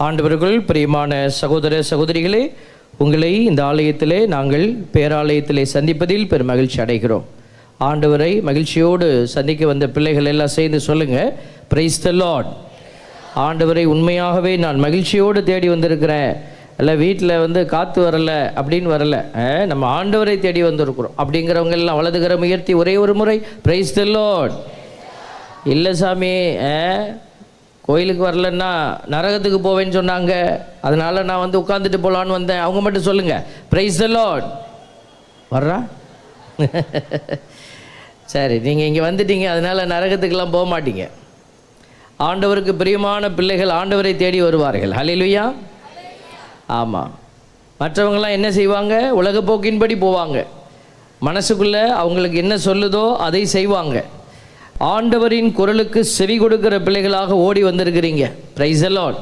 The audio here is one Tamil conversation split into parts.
ஆண்டவர்கள் பிரியமான சகோதர சகோதரிகளே, உங்களை இந்த ஆலயத்திலே நாங்கள் பேராலயத்திலே சந்திப்பதில் பெரும் மகிழ்ச்சி அடைகிறோம். ஆண்டவரை மகிழ்ச்சியோடு சந்திக்க வந்த பிள்ளைகள் எல்லாம் சேர்ந்து சொல்லுங்கள், பிரைஸ் தி லார்ட். ஆண்டவரை உண்மையாகவே நான் மகிழ்ச்சியோடு தேடி வந்திருக்கிறேன், இல்லை வீட்டில் காற்று வரலை அப்படின்னு வரலை, நம்ம ஆண்டவரை தேடி வந்திருக்கிறோம் அப்படிங்கிறவங்க எல்லாம் வலதுகரம் உயர்த்தி ஒரே ஒரு முறை பிரைஸ் தி லார்ட். இல்லை சாமி, கோயிலுக்கு வரலன்னா நரகத்துக்கு போவேன்னு சொன்னாங்க, அதனால் நான் உட்காந்துட்டு போகலான்னு வந்தேன், அவங்க மட்டும் சொல்லுங்கள் பிரைஸ் தி லார்ட். வர்றா சரி, நீங்கள் இங்கே வந்துட்டீங்க, அதனால் நரகத்துக்கெல்லாம் போக மாட்டீங்க. ஆண்டவருக்கு பிரியமான பிள்ளைகள் ஆண்டவரை தேடி வருவார்கள். ஹல்லேலூயா. ஆமாம், மற்றவங்களாம் என்ன செய்வாங்க? உலக போக்கின்படி போவாங்க, மனசுக்குள்ளே அவங்களுக்கு என்ன சொல்லுதோ அதை செய்வாங்க. ஆண்டவரின் குரலுக்கு செவி கொடுக்கிற பிள்ளைகளாக ஓடி வந்திருக்கிறீங்க. Praise the Lord.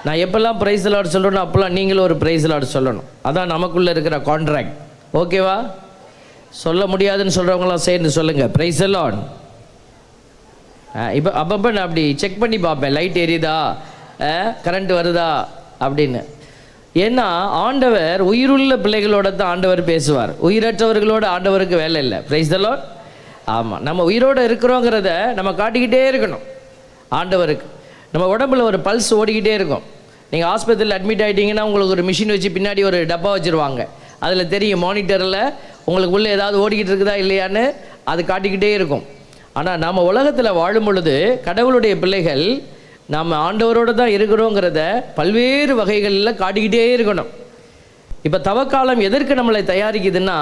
நான் எப்பெல்லாம் பிரைஸ் தி லார்ட் சொல்கிறேனோ அப்போல்லாம் நீங்களும் ஒரு பிரைஸ் தி லார்ட் சொல்லணும். அதான் நமக்குள்ளே இருக்கிற கான்ட்ராக்ட். ஓகேவா? சொல்ல முடியாதுன்னு சொல்கிறவங்களாம் சேர்ந்து சொல்லுங்கள் பிரைஸ் தி லார்ட். இப்போ அப்பப்போ நான் அப்படி செக் பண்ணி பார்ப்பேன், லைட் எரியுதா, கரண்ட் வருதா அப்படின்னு. ஏன்னா ஆண்டவர் உயிருள்ள பிள்ளைகளோட தான் ஆண்டவர் பேசுவார், உயிரற்றவர்களோட ஆண்டவருக்கு வேலை இல்லை. Praise the Lord. ஆமாம், நம்ம உயிரோடு இருக்கிறோங்கிறத நம்ம காட்டிக்கிட்டே இருக்கணும் ஆண்டவருக்கு. நம்ம உடம்புல ஒரு பல்ஸ் ஓடிக்கிட்டே இருக்கும். நீங்கள் ஆஸ்பத்திரியில் அட்மிட் ஆகிட்டீங்கன்னா உங்களுக்கு ஒரு மிஷின் வச்சு பின்னாடி ஒரு டப்பா வச்சுருவாங்க, அதில் தெரியும் மானிட்டரில் உங்களுக்கு உள்ளே ஏதாவது ஓடிக்கிட்டு இருக்குதா இல்லையான்னு அது காட்டிக்கிட்டே இருக்கும். ஆனால் நம்ம உலகத்தில் வாழும் பொழுது கடவுளுடைய பிள்ளைகள் நம்ம ஆண்டவரோடு தான் இருக்கிறோங்கிறத பல்வேறு வகைகளில் காட்டிக்கிட்டே இருக்கணும். இப்போ தவக்காலம் எதற்கு நம்மளை தயாரிக்குதுன்னா,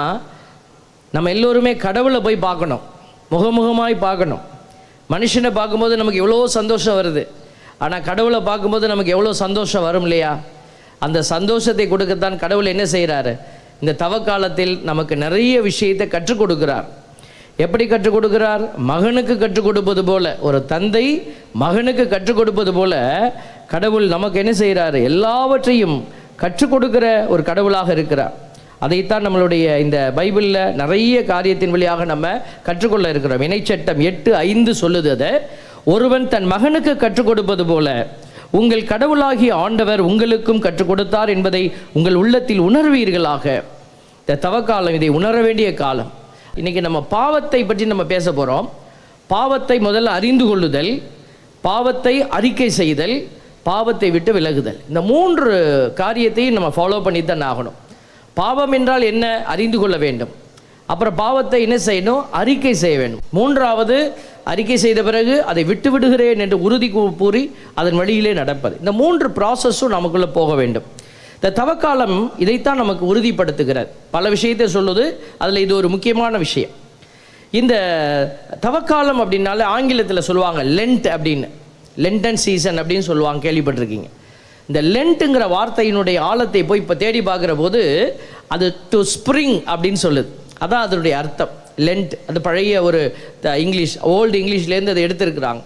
நம்ம எல்லோருமே கடவுளை போய் பார்க்கணும், முகமுகமாய் பார்க்கணும். மனுஷனை பார்க்கும்போது நமக்கு எவ்வளோ சந்தோஷம் வருது, ஆனால் கடவுளை பார்க்கும்போது நமக்கு எவ்வளோ சந்தோஷம் வரும் இல்லையா? அந்த சந்தோஷத்தை கொடுக்கத்தான் கடவுள் என்ன செய்கிறாரு? இந்த தவக்காலத்தில் நமக்கு நிறைய விஷயத்தை கற்றுக் கொடுக்கிறார். எப்படி கற்றுக் கொடுக்கிறார்? மகனுக்கு கற்றுக் கொடுப்பது போல, ஒரு தந்தை மகனுக்கு கற்றுக் கொடுப்பது போல கடவுள் நமக்கு என்ன செய்கிறாரு? எல்லாவற்றையும் கற்றுக் கொடுக்கிற ஒரு கடவுளாக இருக்கிறார். அதைத்தான் நம்மளுடைய இந்த பைபிளில் நிறைய காரியத்தின் வழியாக நம்ம கற்றுக்கொள்ள இருக்கிறோம். இணைச்சட்டம் 8:5 சொல்லுது, அதை ஒருவன் தன் மகனுக்கு கற்றுக் கொடுப்பது போல உங்கள் கடவுளாகிய ஆண்டவர் உங்களுக்கும் கற்றுக் கொடுத்தார் என்பதை உங்கள் உள்ளத்தில் உணர்வீர்களாக. இந்த தவக்காலம் இதை உணர வேண்டிய காலம். இன்றைக்கி நம்ம பாவத்தை பற்றி நம்ம பேச போகிறோம். பாவத்தை முதல்ல அறிந்து கொள்ளுதல், பாவத்தை அறிக்கை செய்தல், பாவத்தை விட்டு விலகுதல். இந்த 3 காரியத்தையும் நம்ம ஃபாலோ பண்ணி தான் ஆகணும். பாவம் என்றால் என்ன அறிந்து கொள்ள வேண்டும். அப்புறம் பாவத்தை என்ன செய்யணும்? அறிக்கை செய்ய வேண்டும். 3வது அறிக்கை செய்த பிறகு அதை விட்டு விடுகிறேன் என்று உறுதி கூறி அதன் வழியிலே நடப்பது. இந்த 3 ப்ராசஸும் நமக்குள்ளே போக வேண்டும். இந்த தவக்காலம் இதைத்தான் நமக்கு உறுதிப்படுத்துகிறது. பல விஷயத்தை சொல்லுது, அதில் இது ஒரு முக்கியமான விஷயம். இந்த தவக்காலம் அப்படின்னாலே ஆங்கிலத்தில் சொல்லுவாங்க லென்ட் அப்படின்னு, லென்டன் சீசன் அப்படின்னு சொல்லுவாங்க, கேள்விப்பட்டிருக்கீங்க. இந்த லென்ட்டுங்கிற வார்த்தையினுடைய ஆழத்தை போய் இப்போ தேடி பார்க்குற போது அது டு ஸ்ப்ரிங் அப்படின்னு சொல்லுது. அதான் அதனுடைய அர்த்தம். லென்ட் அது பழைய ஒரு இங்கிலீஷ், ஓல்டு இங்கிலீஷ்லேருந்து அதை எடுத்திருக்கிறாங்க.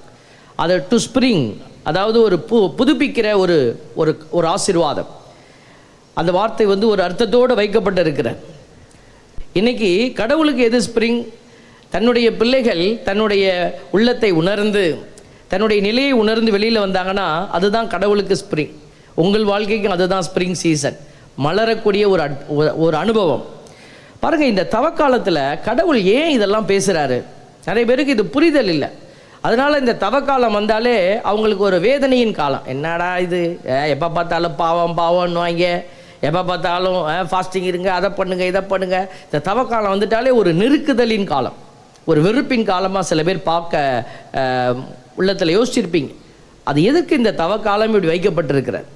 அது டு ஸ்ப்ரிங், அதாவது ஒரு புதுப்பிக்கிற ஒரு ஒரு ஒரு ஆசீர்வாதம். அந்த வார்த்தை ஒரு அர்த்தத்தோடு வைக்கப்பட்டு இருக்கிற. இன்றைக்கி கடவுளுக்கு எது ஸ்ப்ரிங்? தன்னுடைய பிள்ளைகள் தன்னுடைய உள்ளத்தை உணர்ந்து தன்னுடைய நிலையை உணர்ந்து வெளியில் வந்தாங்கன்னா அதுதான் கடவுளுக்கு ஸ்ப்ரிங். உங்கள் வாழ்க்கைக்கும் அதுதான் ஸ்ப்ரிங் சீசன், மலரக்கூடிய ஒரு அனுபவம். பாருங்கள், இந்த தவக்காலத்தில் கடவுள் ஏன் இதெல்லாம் பேசுகிறாரு? நிறைய பேருக்கு இது புரிதல் இல்லை. அதனால் இந்த தவக்காலம் வந்தாலே அவங்களுக்கு ஒரு வேதனையின் காலம். என்னடா இது, எப்போ பார்த்தாலும் பாவம் பாவம்னு வாங்க, எப்போ பார்த்தாலும் ஃபாஸ்டிங் இருங்க, அதை பண்ணுங்கள் இதை பண்ணுங்கள். இந்த தவக்காலம் வந்துட்டாலே ஒரு நெருக்குதலின் காலம், ஒரு வெறுப்பின் காலமாக சில பேர் பார்க்க உள்ளத்தில் யோசிச்சிருப்பீங்க. அது எதுக்கு இந்த தவக்காலம் இப்படி வைக்கப்பட்டிருக்கிறார்?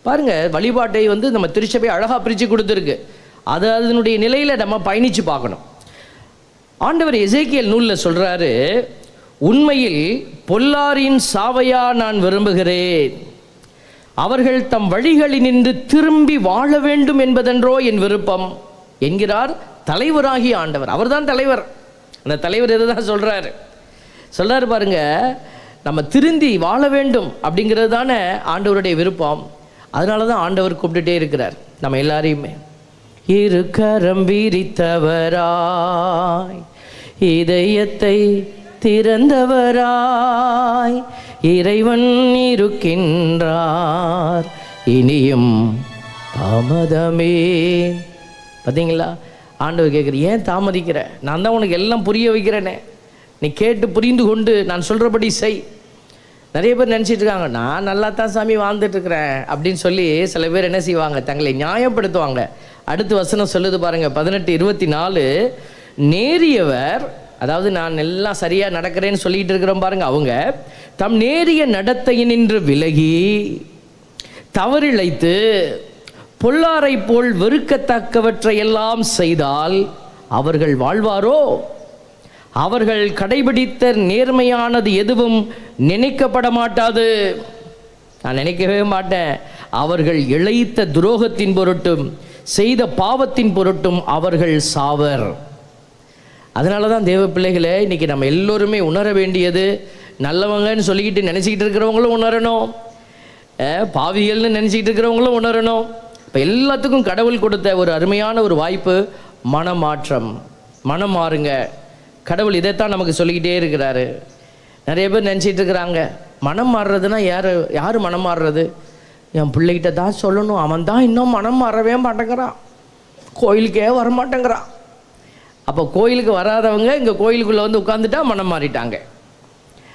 பாருங்கள், வழிபாட்டை நம்ம திருச்சபை அழகாக பிரித்து கொடுத்துருக்கு. அது அதனுடைய நிலையில் நம்ம பயணித்து பார்க்கணும். ஆண்டவர் எசேக்கியேல் நூலில் சொல்கிறாரு, உண்மையில் பொல்லாரின் சாவையா நான் விரும்புகிறேன், அவர்கள் தம் வழிகளினின்று திரும்பி வாழ வேண்டும் என்பதென்றோ என் விருப்பம் என்கிறார் தலைவராகிய ஆண்டவர். அவர் தான் தலைவர். அந்த தலைவர் இதை தான் சொல்கிறாரு பாருங்க, நம்ம திருந்தி வாழ வேண்டும் அப்படிங்கிறது தானே ஆண்டவருடைய விருப்பம். அதனால தான் ஆண்டவர் கூப்பிட்டுட்டே இருக்கிறார் நம்ம எல்லாரையுமே. இரு கரம் விரித்தவராய் இதயத்தை திறந்தவராய் இறைவன் இருக்கின்றார் இனியும் தாமதமே. பார்த்தீங்களா, ஆண்டவர் கேட்குற, ஏன் தாமதிக்கிற? நான் தான் உனக்கு எல்லாம் புரிய வைக்கிறேனே, நீ கேட்டு புரிந்து கொண்டு நான் சொல்கிறபடி செய். நிறைய பேர் நினச்சிட்டு இருக்காங்க, நான் நல்லா தான் சாமி வாழ்ந்துட்டுருக்கிறேன் அப்படின்னு சொல்லி சில பேர் என்ன செய்வாங்க, தங்களை நியாயப்படுத்துவாங்க. அடுத்த வசனம் சொல்லுது பாருங்கள், 18:24. நேரியவர், அதாவது நான் எல்லாம் சரியாக நடக்கிறேன்னு சொல்லிகிட்டு இருக்கிறோம் பாருங்கள், அவங்க தம் நேரிய நடத்தையினின்று விலகி தவறிழைத்து பொல்லாரை போல் வெறுக்கத்தக்கவற்றை எல்லாம் செய்தால் அவர்கள் வாழ்வாரோ? அவர்கள் கடைபிடித்த நேர்மையானது எதுவும் நினைக்கப்பட மாட்டாது. நான் நினைக்கவே மாட்டேன். அவர்கள் இழைத்த துரோகத்தின் பொருட்டும் செய்த பாவத்தின் பொருட்டும் அவர்கள் சாவர். அதனால தான் தேவ பிள்ளைகளே, இன்றைக்கி நம்ம எல்லோருமே உணர வேண்டியது, நல்லவங்கன்னு சொல்லிக்கிட்டு நினச்சிக்கிட்டு இருக்கிறவங்களும் உணரணும், பாவிகள்னு நினச்சிக்கிட்டு இருக்கிறவங்களும் உணரணும். இப்போ எல்லாத்துக்கும் கடவுள் கொடுத்த ஒரு அருமையான ஒரு வாய்ப்பு மனமாற்றம். மனம் மாறுங்க. கடவுள் இதைத்தான் நமக்கு சொல்லிக்கிட்டே இருக்கிறாரு. நிறைய பேர் நினச்சிட்டு இருக்கிறாங்க, மனம் மாறுறதுன்னா யார் மனம் மாறுறது? என் பிள்ளைகிட்ட தான் சொல்லணும், அவன் தான் இன்னும் மனம் மாறவே மாட்டேங்கிறான், கோயிலுக்கே வரமாட்டேங்கிறான். அப்போ கோயிலுக்கு வராதவங்க இங்கே கோயிலுக்குள்ளே வந்து உட்காந்துட்டா மனம் மாறிட்டாங்க.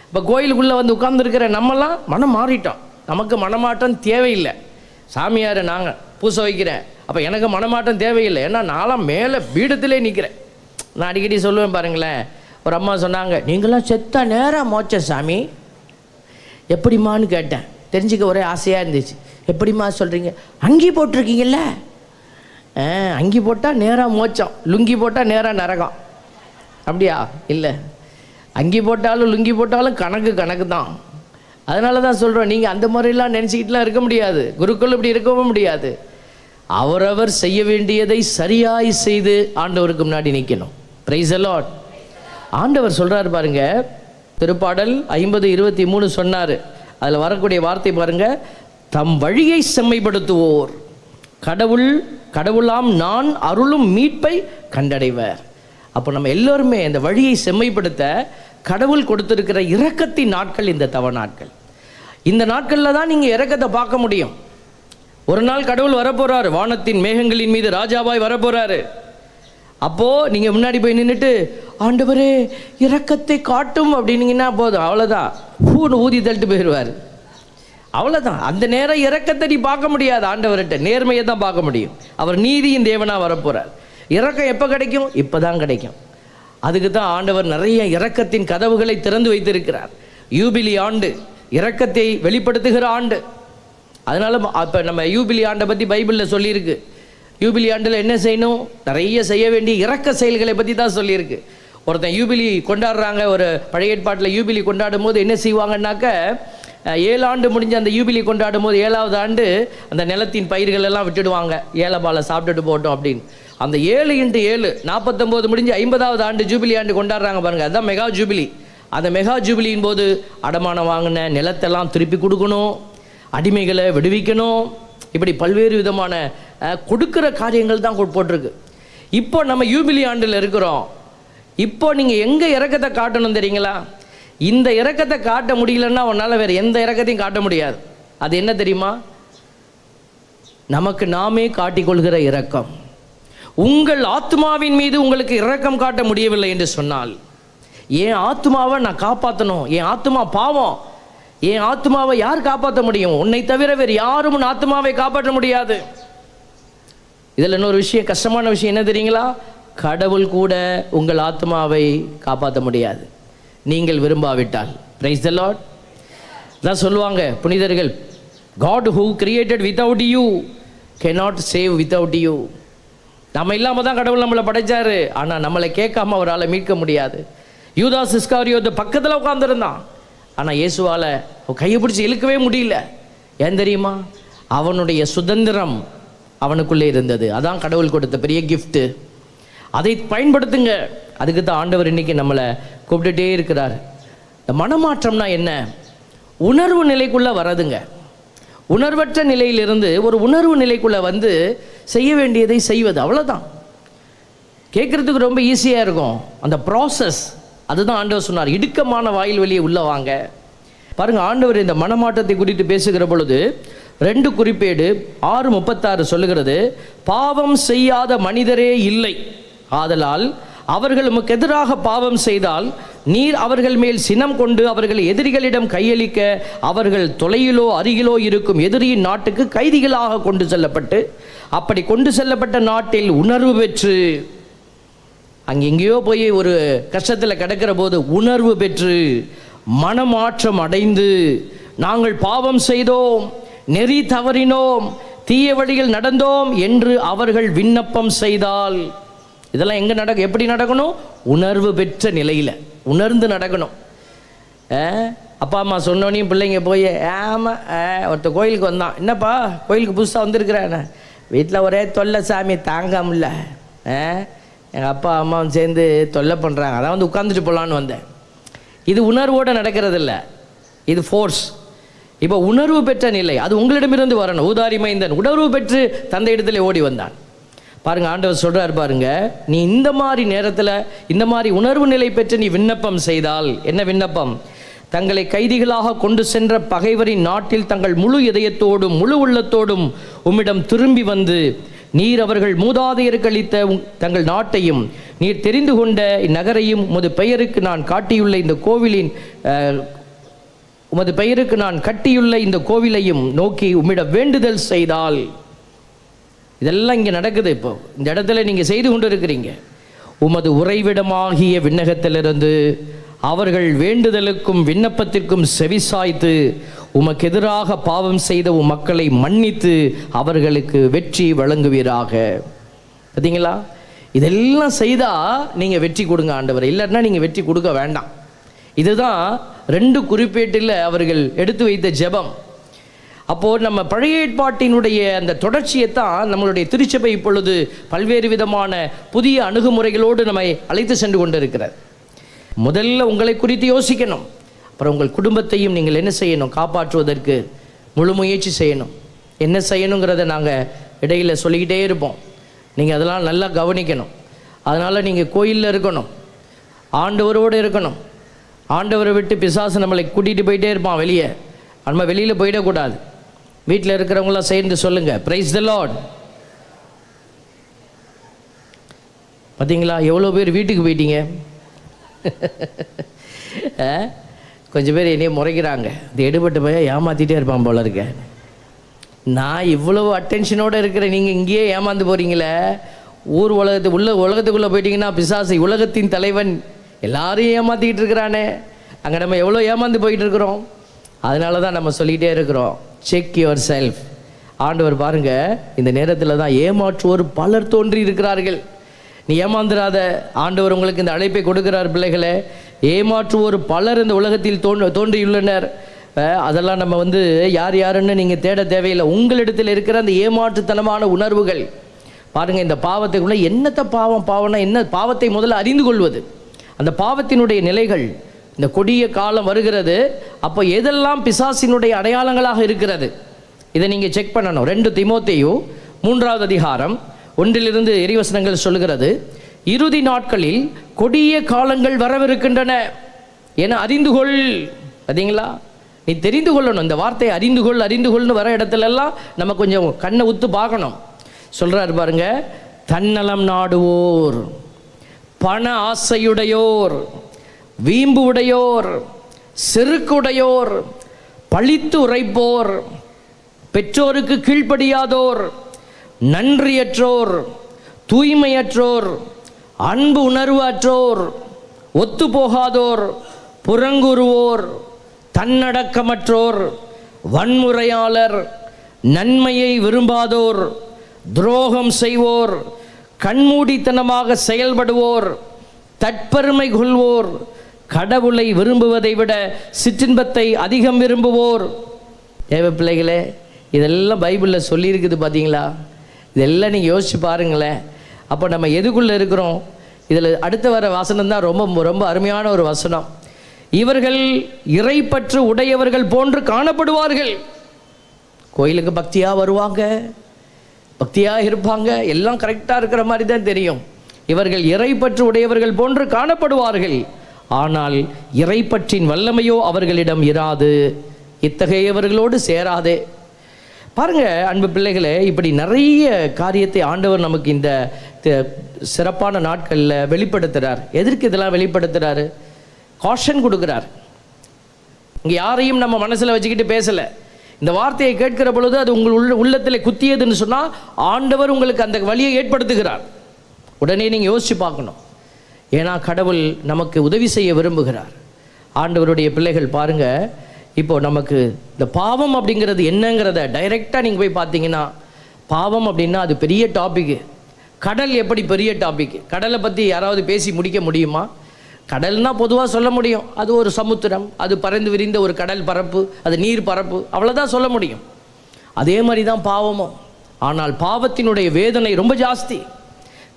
இப்போ கோயிலுக்குள்ளே வந்து உட்காந்துருக்கிற நம்மலாம் மனம் மாறிட்டோம். நமக்கு மனமாற்றம் தேவையில்லை. சாமியார் நாங்கள் பூசை வைக்கிறேன், அப்போ எனக்கு மனமாற்றம் தேவையில்லை, ஏன்னா நான்லாம் மேலே பீடத்திலே நிற்கிறேன். நான் அடிக்கடி சொல்லுவேன் பாருங்களேன். ஒரு அம்மா சொன்னாங்க, நீங்களாம் செத்தா நேராக மோச்ச சாமி. எப்படிம்மான்னு கேட்டேன். தெரிஞ்சுக்க ஒரே ஆசையாக இருந்துச்சு. எப்படிம்மா சொல்கிறீங்க? அங்கி போட்டிருக்கீங்கல்ல, அங்கி போட்டால் நேராக மோச்சம், லுங்கி போட்டால் நேராக நரகம். அப்படியா? இல்லை, அங்கி போட்டாலும் லுங்கி போட்டாலும் கணக்கு தான். அதனால தான் சொல்கிறோம், நீங்கள் அந்த மாதிரிலாம் நினச்சிக்கிட்டுலாம் இருக்க முடியாது. குருக்கள் இப்படி இருக்கவும் முடியாது. அவரவர் செய்ய வேண்டியதை சரியாய் செய்து ஆண்டவருக்கு முன்னாடி நிற்கணும். Praise the Lord. ஆண்டவர் சொல்கிறார் பாருங்க, திருப்பாடல் 50:23 சொன்னார். அதில் வரக்கூடிய வார்த்தை பாருங்க, தம் வழியை செம்மைப்படுத்துவோர் கடவுளாம் நான் அருளும் மீட்பை கண்டடைவர். அப்போ நம்ம எல்லோருமே இந்த வழியை செம்மைப்படுத்த கடவுள் கொடுத்திருக்கிற இரக்கத்தின் நாட்கள் இந்த தவ நாட்கள். இந்த நாட்களில் தான் நீங்கள் இரக்கத்தை பார்க்க முடியும். ஒரு நாள் கடவுள் வரப்போகிறாரு, வானத்தின் மேகங்களின் மீது ராஜாவாய் வரப்போகிறாரு. அப்போது நீங்கள் முன்னாடி போய் நின்றுட்டு, ஆண்டவரே இரக்கத்தை காட்டும் அப்படின்னீங்கன்னா போதும், அவ்வளோதான், பூன்னு ஊதி தள்ளிட்டு போயிடுவார். அவ்வளோதான். அந்த நேரம் இரக்கத்தை நீ பார்க்க முடியாது. ஆண்டவர்கிட்ட நேர்மையை தான் பார்க்க முடியும். அவர் நீதியின் தேவனாக வரப்போகிறார். இரக்கம் எப்போ கிடைக்கும்? இப்போ தான் கிடைக்கும். அதுக்கு தான் ஆண்டவர் நிறைய இரக்கத்தின் கதவுகளை திறந்து வைத்திருக்கிறார். யூபிலி ஆண்டு இரக்கத்தை வெளிப்படுத்துகிற ஆண்டு. அதனால் இப்போ நம்ம யூபிலி ஆண்டை பற்றி பைபிளில் சொல்லியிருக்கு. யூபிலி ஆண்டில் என்ன செய்யணும்? நிறைய செய்ய வேண்டிய இரக்க செயல்களை பற்றி தான் சொல்லியிருக்கு. ஒருத்தன் யூபிலி கொண்டாடுறாங்க. ஒரு பழைய ஏற்பாட்டில் யூபிலி கொண்டாடும் போது என்ன செய்வாங்கன்னாக்க, 7 ஆண்டு முடிஞ்ச அந்த யூபிலி கொண்டாடும் போது 7ஆவது ஆண்டு அந்த நிலத்தின் பயிர்கள் எல்லாம் விட்டுடுவாங்க, ஏலப்பாலை சாப்பிட்டுட்டு போட்டோம் அப்படின்னு. அந்த 7x7 49 முடிஞ்சு 50ஆவது ஆண்டு ஜூபிலி ஆண்டு கொண்டாடுறாங்க பாருங்கள், அதுதான் மெகா ஜூபிலி. அந்த மெகா ஜூபிலியின் போது அடமானம் வாங்கின நிலத்தெல்லாம் திருப்பி கொடுக்கணும், அடிமைகளை விடுவிக்கணும், இப்படி பல்வேறு விதமான கொடுக்குற காரியங்கள் தான் போட்டிருக்கு. இப்போ நம்ம யூபிலி ஆண்டில் இருக்கிறோம். இப்போ நீங்கள் எங்கே இரக்கத்தை காட்டணும் தெரியுங்களா? இந்த இரக்கத்தை காட்ட முடியலன்னா உன்னால் வேறு எந்த இரக்கத்தையும் காட்ட முடியாது. அது என்ன தெரியுமா? நமக்கு நாமே காட்டிக்கொள்கிற இரக்கம். உங்கள் ஆத்மாவின் மீது உங்களுக்கு இரக்கம் காட்ட முடியவில்லை என்று சொன்னால், என் ஆத்மாவை நான் காப்பாற்றணும், என் ஆத்மா பாவம், என் ஆத்மாவை யார் காப்பாற்ற முடியும்? உன்னை தவிர வேறு யாரும் உன் ஆத்மாவை காப்பாற்ற முடியாது. இதில் இன்னொரு விஷயம், கஷ்டமான விஷயம் என்ன தெரியுங்களா? கடவுள் கூட உங்கள் ஆத்மாவை காப்பாற்ற முடியாது, நீங்கள் விரும்பாவிட்டால். Praise the Lord. தான் சொல்லுவாங்க புனிதர்கள், God who created without you cannot save without you. நம்ம இல்லாமல் தான் கடவுள் நம்மளை படைச்சாரு, ஆனால் நம்மளை கேட்காம அவரால் மீட்க முடியாது. யூதாஸ் இஸ்காரியோத்து பக்கத்தில் உட்காந்துருந்தான், ஆனால் இயேசுவால் கையை பிடிச்சி இழுக்கவே முடியல. ஏன் தெரியுமா? அவனுடைய சுதந்திரம் அவனுக்குள்ளே இருந்தது. அதான் கடவுள் கொடுத்த பெரிய கிஃப்ட்டு. அதை பயன்படுத்துங்க. அதுக்கு தான் ஆண்டவர் இன்றைக்கி நம்மளை கூப்பிட்டுட்டே இருக்கிறார். இந்த மனமாற்றம்னா என்ன? உணர்வு நிலைக்குள்ளே வரதுங்க. உணர்வற்ற நிலையிலிருந்து ஒரு உணர்வு நிலைக்குள்ளே வந்து செய்ய வேண்டியதை செய்வது, அவ்வளோதான். கேட்குறதுக்கு ரொம்ப ஈஸியாக இருக்கும் அந்த ப்ராசஸ். அதுதான் ஆண்டவர் சொன்னார், இடுக்கமான வாயில் வழியே உள்ளே வாங்க. பாருங்கள், ஆண்டவர் இந்த மனமாற்றத்தை குறித்து பேசுகிற பொழுது 2 குறிப்பேடு 6:36 சொல்லுகிறது, பாவம் செய்யாத மனிதரே இல்லை, ஆதலால் அவர்கள் உமக்கு எதிராக பாவம் செய்தால் நீர் அவர்கள் மேல் சினம் கொண்டு அவர்கள் எதிரிகளிடம் கையளிக்க அவர்கள் தொலையிலோ அருகிலோ இருக்கும் எதிரியின் நாட்டுக்கு கைதிகளாக கொண்டு செல்லப்பட்டு அப்படி கொண்டு செல்லப்பட்ட நாட்டில் உணர்வு பெற்று, அங்கெங்கேயோ போய் ஒரு கஷ்டத்தில் கிடக்கிற போது உணர்வு பெற்று மனமாற்றம் அடைந்து, நாங்கள் பாவம் செய்தோம், நெறி தவறினோம், தீய வழியில் நடந்தோம் என்று அவர்கள் விண்ணப்பம் செய்தால், இதெல்லாம் எங்கே எப்படி நடக்கணும்? உணர்வு பெற்ற நிலையில் உணர்ந்து நடக்கணும். அப்பா அம்மா சொன்னோனையும் பிள்ளைங்க போய் ஆமாம் ஒருத்தர் கோயிலுக்கு வந்தான், என்னப்பா கோயிலுக்கு புதுசாக வந்திருக்கிறேன், வீட்டில் ஒரே தொல்லை சாமி தாங்காமல, எங்கள் அப்பா அம்மாவும் சேர்ந்து தொல்லை பண்ணுறாங்க, அதான் வந்து உட்காந்துட்டு போகலான்னு வந்தேன். இது உணர்வோடு நடக்கிறதில்ல, இது ஃபோர்ஸ். இப்போ உணர்வு பெற்ற நிலை அது உங்களிடமிருந்து வரணும். ஊதாரி மைந்தன் உணர்வு பெற்று தந்தை இடத்துல ஓடி வந்தான். பாருங்கள், ஆண்டவர் சொல்கிறார் பாருங்க, நீ இந்த மாதிரி நேரத்தில் இந்த மாதிரி உணர்வு நிலை பெற்று நீ விண்ணப்பம் செய்தால், என்ன விண்ணப்பம்? தங்களை கைதிகளாக கொண்டு சென்ற பகைவரின் நாட்டில் தங்கள் முழு இதயத்தோடும் முழு உள்ளத்தோடும் உம்மிடம் திரும்பி வந்து நீர் அவர்கள் மூதாதையருக்கு அளித்த தங்கள் நாட்டையும் நீர் தெரிந்து கொண்ட இந்நகரையும் உமது பெயருக்கு நான் காட்டியுள்ள இந்த கோவிலின் உமது பெயருக்கு நான் கட்டியுள்ள இந்த கோவிலையும் நோக்கி உம்மிடம் வேண்டுதல் செய்தால், இதெல்லாம் இங்கே நடக்குது. இப்போ இந்த இடத்துல நீங்கள் செய்து கொண்டு இருக்கிறீங்க. உமது உறைவிடமாகிய விண்ணகத்திலிருந்து அவர்கள் வேண்டுதலுக்கும் விண்ணப்பத்திற்கும் செவிசாய்த்து உமக்கு எதிராக பாவம் செய்த உம் மக்களை மன்னித்து அவர்களுக்கு வெற்றி வழங்குவீராக. பார்த்தீங்களா? இதெல்லாம் செய்தால் நீங்கள் வெற்றி கொடுங்க ஆண்டவர், இல்லைன்னா நீங்கள் வெற்றி கொடுக்க வேண்டாம். இதுதான் 2 குறிப்பேட்டில் அவர்கள் எடுத்து வைத்த ஜெபம். அப்போது நம்ம பழைய ஏற்பாட்டினுடைய அந்த தொடர்ச்சியை தான் நம்மளுடைய திருச்சபை இப்பொழுது பல்வேறு விதமான புதிய அணுகுமுறைகளோடு நம்மை அழைத்து சென்று கொண்டிருக்கிறார். முதல்ல உங்களை குறித்து யோசிக்கணும், அப்புறம் உங்கள் குடும்பத்தையும் நீங்கள் என்ன செய்யணும்? காப்பாற்றுவதற்கு முழு முயற்சி செய்யணும். என்ன செய்யணுங்கிறத நாங்கள் இடையில் சொல்லிக்கிட்டே இருப்போம், நீங்கள் அதெல்லாம் நல்லா கவனிக்கணும். அதனால் நீங்கள் கோயிலில் இருக்கணும், ஆண்டவரோடு இருக்கணும். ஆண்டவரை விட்டு பிசாசு நம்மளை கூட்டிகிட்டு போயிட்டே இருப்பான் வெளியே, நம்ம வெளியில் போயிடக்கூடாது. வீட்டில் இருக்கிறவங்களாம் சேர்ந்து சொல்லுங்கள், பிரைஸ் தி லார்ட். பார்த்தீங்களா எவ்வளோ பேர் வீட்டுக்கு போயிட்டீங்க? கொஞ்சம் பேர் என்னையே முறைக்கிறாங்க, இது எடுபட்டு போய் ஏமாற்றிட்டே இருப்பான் போல இருக்க. நான் இவ்வளவு அட்டென்ஷனோடு இருக்கிறேன், நீங்கள் இங்கேயே ஏமாந்து போகிறீங்களே. ஊர் உலகத்துக்குள்ளே போயிட்டீங்கன்னா பிசாசு உலகத்தின் தலைவன் எல்லாரையும் ஏமாற்றிக்கிட்டு இருக்கிறானே, அங்கே நம்ம எவ்வளோ ஏமாந்து போயிட்டு இருக்கிறோம். அதனால தான் நம்ம சொல்லிகிட்டே இருக்கிறோம், செக் யுவர் செல்ஃப். ஆண்டவர் பாருங்கள், இந்த நேரத்தில் தான் ஏமாற்றுவோர் பலர் தோன்றி இருக்கிறார்கள். நீ ஏமாந்துராத, ஆண்டவர் உங்களுக்கு இந்த அழைப்பை கொடுக்கிறார். பிள்ளைகளே, ஏமாற்றுவோர் பலர் இந்த உலகத்தில் தோன்றியுள்ளனர். அதெல்லாம் நம்ம யார் யாருன்னு நீங்கள் தேட தேவையில்லை. உங்களிடத்தில் இருக்கிற அந்த ஏமாற்றுத்தனமான உணர்வுகள் பாருங்கள், இந்த பாவத்துக்குள்ளே என்னத்தை பாவம்னா என்ன? பாவத்தை முதல்ல அறிந்து கொள்வது, அந்த பாவத்தினுடைய நிலைகள். இந்த கொடிய காலம் வருகிறது, அப்போ எதெல்லாம் பிசாசினுடைய அடையாளங்களாக இருக்கிறது, இதை நீங்கள் செக் பண்ணணும். 2 தீமோத்தேயு 3வது அதிகாரம் 1 இறைவசனங்கள் சொல்லுகிறது, இறுதி நாட்களில் கொடிய காலங்கள் வரவிருக்கின்றன என அறிந்து கொள். பார்த்தீங்களா? நீ தெரிந்து கொள்ளணும். இந்த வார்த்தையை அறிந்து கொள்னு வர இடத்துலலாம் நம்ம கொஞ்சம் கண்ணை உத்து பார்க்கணும். சொல்கிறார் பாருங்க, தன்னலம் நாடுவோர், பண ஆசையுடையோர், வீம்பு உடையோர், செருக்குடையோர், பழித்து உரைப்போர், பெற்றோருக்கு கீழ்ப்படியாதோர், நன்றியற்றோர், தூய்மையற்றோர், அன்பு உணர்வு அற்றோர், ஒத்து போகாதோர், புறங்குறுவோர், தன்னடக்கமற்றோர், வன்முறையாளர், நன்மையை விரும்பாதோர், துரோகம் செய்வோர், கண்மூடித்தனமாக செயல்படுவோர், தற்பெருமை கொள்வோர், கடவுளை விரும்புவதை விட சிற்றின்பத்தை அதிகம் விரும்புவோர். தேவ பிள்ளைகளே, இதெல்லாம் பைபிளில் சொல்லியிருக்குது. பார்த்தீங்களா? இதெல்லாம் நீங்கள் யோசிச்சு பாருங்களேன். அப்போ நம்ம எதுக்குள்ளே இருக்கிறோம்? இதில் அடுத்த வர வசனம் தான் ரொம்ப ரொம்ப அருமையான ஒரு வசனம். இவர்கள் இறைப்பற்று உடையவர்கள் போன்று காணப்படுவார்கள். கோயிலுக்கு பக்தியாக வருவாங்க, பக்தியாக இருப்பாங்க, எல்லாம் கரெக்டாக இருக்கிற மாதிரி தான் தெரியும். இவர்கள் இறைப்பற்று உடையவர்கள் போன்று காணப்படுவார்கள், ஆனால் இறைப்பற்றின் வல்லமையோ அவர்களிடம் இராது. இத்தகையவர்களோடு சேராதே. பாருங்க அன்பு பிள்ளைகளே, இப்படி நிறைய காரியத்தை ஆண்டவர் நமக்கு இந்த சிறப்பான நாட்களில் வெளிப்படுத்துகிறார். எதற்கு இதெல்லாம் வெளிப்படுத்துகிறாரு? காஷன் கொடுக்குறார். இங்கே யாரையும் நம்ம மனசில் வச்சுக்கிட்டு பேசலை. இந்த வார்த்தையை கேட்கிற பொழுது அது உங்கள் உள்ளத்தில் குத்தியதுன்னு சொன்னால் ஆண்டவர் உங்களுக்கு அந்த வழியை ஏற்படுத்துகிறார். உடனே நீங்கள் யோசித்து பார்க்கணும். ஏன்னா கடவுள் நமக்கு உதவி செய்ய விரும்புகிறார். ஆண்டவருடைய பிள்ளைகள் பாருங்கள், இப்போது நமக்கு இந்த பாவம் அப்படிங்கிறது என்னங்கிறத டைரெக்டாக நீங்கள் போய் பார்த்தீங்கன்னா, பாவம் அப்படின்னா அது பெரிய டாப்பிக்கு. கடல் எப்படி பெரிய டாபிக்? கடலை பற்றி யாராவது பேசி முடிக்க முடியுமா? கடல்னால் பொதுவாக சொல்ல முடியும், அது ஒரு சமுத்திரம், அது பறந்து விரிந்த ஒரு கடல் பரப்பு, அது நீர் பரப்பு, அவ்வளோதான் சொல்ல முடியும். அதே மாதிரி தான் பாவமும். ஆனால் பாவத்தினுடைய வேதனை ரொம்ப ஜாஸ்தி.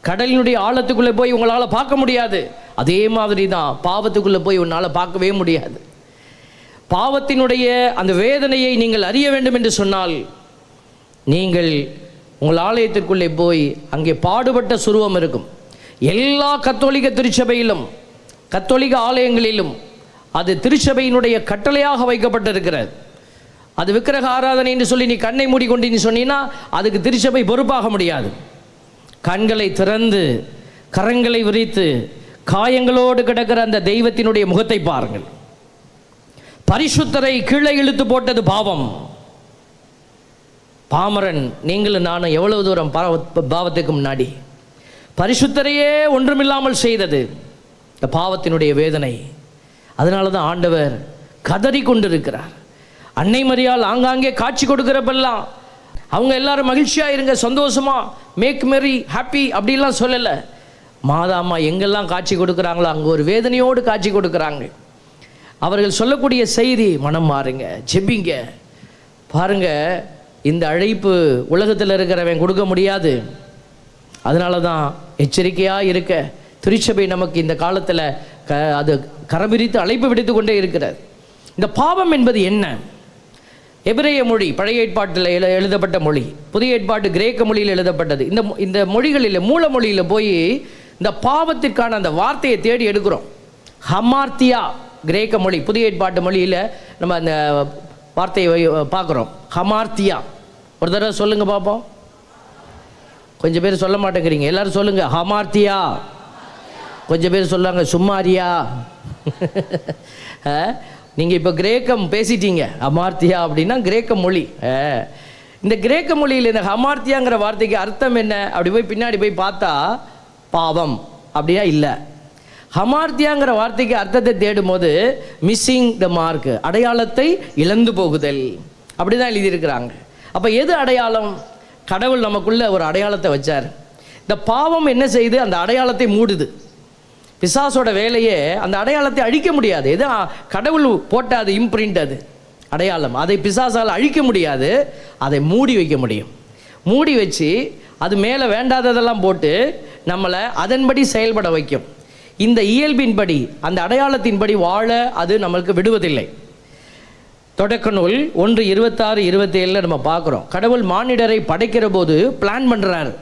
கடலினுடைய ஆழத்துக்குள்ளே போய் உங்களால் பார்க்க முடியாது. அதே மாதிரி தான் பாவத்துக்குள்ளே போய் உன்னால் பார்க்கவே முடியாது. பாவத்தினுடைய அந்த வேதனையை நீங்கள் அறிய வேண்டும் என்று சொன்னால், நீங்கள் உங்கள் ஆலயத்திற்குள்ளே போய் அங்கே பாடுபட்ட சுருவம் இருக்கும். எல்லா கத்தோலிக்க திருச்சபையிலும், கத்தோலிக்க ஆலயங்களிலும் அது திருச்சபையினுடைய கட்டளையாக வைக்கப்பட்டிருக்கிறது. அது விக்கிரக ஆராதனை என்று சொல்லி நீ கண்ணை மூடிக்கொண்டு நீ சொன்னீங்கன்னா அதுக்கு திருச்சபை பொறுப்பாக முடியாது. கண்களை திறந்து கரங்களை விரித்து காயங்களோடு கிடக்கிற அந்த தெய்வத்தினுடைய முகத்தை பாருங்கள். பரிசுத்தரை கீழே இழுத்து போட்டது பாவம். பாமரன் நீங்களும் நானும் எவ்வளவு தூரம் பாவத்துக்கு முன்னாடி. பரிசுத்தரையே ஒன்றுமில்லாமல் செய்தது இந்த பாவத்தினுடைய வேதனை. அதனால தான் ஆண்டவர் கதறி கொண்டிருக்கிறார். அன்னை மரியாள் ஆங்காங்கே காட்சி கொடுக்கிறப்பெல்லாம் அவங்க எல்லாரும் மகிழ்ச்சியாக இருங்க, சந்தோஷமா, மேக் மெரி ஹாப்பி அப்படிலாம் சொல்லலை. மாதாம்மா எங்கெல்லாம் காட்சி கொடுக்குறாங்களோ அங்கே ஒரு வேதனையோடு காட்சி கொடுக்குறாங்க. அவர்கள் சொல்லக்கூடிய செய்தி, மனம் மாறுங்க, ஜெபிங்க. பாருங்க, இந்த அழைப்பு உலகத்தில் இருக்கிறவன் கொடுக்க முடியாது. அதனால தான் எச்சரிக்கையாக இருக்க திருச்சபை நமக்கு இந்த காலத்தில் அது கரபிரித்து அழைப்பு விடுத்து கொண்டே இருக்கிறது. இந்த பாவம் என்பது என்ன? எபிரேய மொழி பழைய ஏற்பாட்டில் எழுதப்பட்ட மொழி, புதிய ஏற்பாட்டு கிரேக்க மொழியில் எழுதப்பட்டது. இந்த மொழிகளில் மூல மொழியில் போய் இந்த பாவத்திற்கான அந்த வார்த்தையை தேடி எடுக்கிறோம். ஹமார்த்தியா கிரேக்க மொழி, புதிய ஏற்பாட்டு மொழியில் நம்ம அந்த வார்த்தையை பார்க்குறோம். ஹமார்த்தியா. ஒரு தடவை சொல்லுங்கள் பார்ப்போம். கொஞ்சம் பேர் சொல்ல மாட்டேங்கிறீங்க, எல்லாரும் சொல்லுங்கள் ஹமார்த்தியா. கொஞ்சம் பேர் சொல்லுவாங்க சும்மாரியா. நீங்கள் இப்போ கிரேக்கம் பேசிட்டீங்க. ஹமார்த்தியா அப்படின்னா கிரேக்க மொழி. இந்த கிரேக்க மொழியில் இந்த ஹமார்த்தியாங்கிற வார்த்தைக்கு அர்த்தம் என்ன? அப்படி போய் பின்னாடி போய் பார்த்தா பாவம் அப்படியா இல்லை. ஹமார்த்தியாங்கிற வார்த்தைக்கு அர்த்தத்தை தேடும் போது மிஸ்ஸிங் த மார்க், அடையாளத்தை இழந்து போகுதல், அப்படி தான் எழுதியிருக்கிறாங்க. அப்போ எது அடையாளம்? கடவுள் நமக்குள்ள ஒரு அடையாளத்தை வச்சார். இந்த பாவம் என்ன செய்யுது? அந்த அடையாளத்தை மூடுது. பிசாசோட வேலையே அந்த அடையாளத்தை அழிக்க முடியாது. எது கடவுள் போட்ட அது இம்ப்ரிண்ட், அது அடையாளம், அதை பிசாசால் அழிக்க முடியாது. அதை மூடி வைக்க முடியும். மூடி வச்சு அது மேலே வேண்டாததெல்லாம் போட்டு நம்மளை அதன்படி செயல்பட வைக்கும். இந்த இயல்பின்படி, அந்த அடையாளத்தின்படி வாழ அது நம்மளுக்கு விடுவதில்லை. தொடக்க நூல் 1:26-27 நம்ம பார்க்குறோம். கடவுள் மானிடரை படைக்கிற போது பிளான் பண்ணுறார்.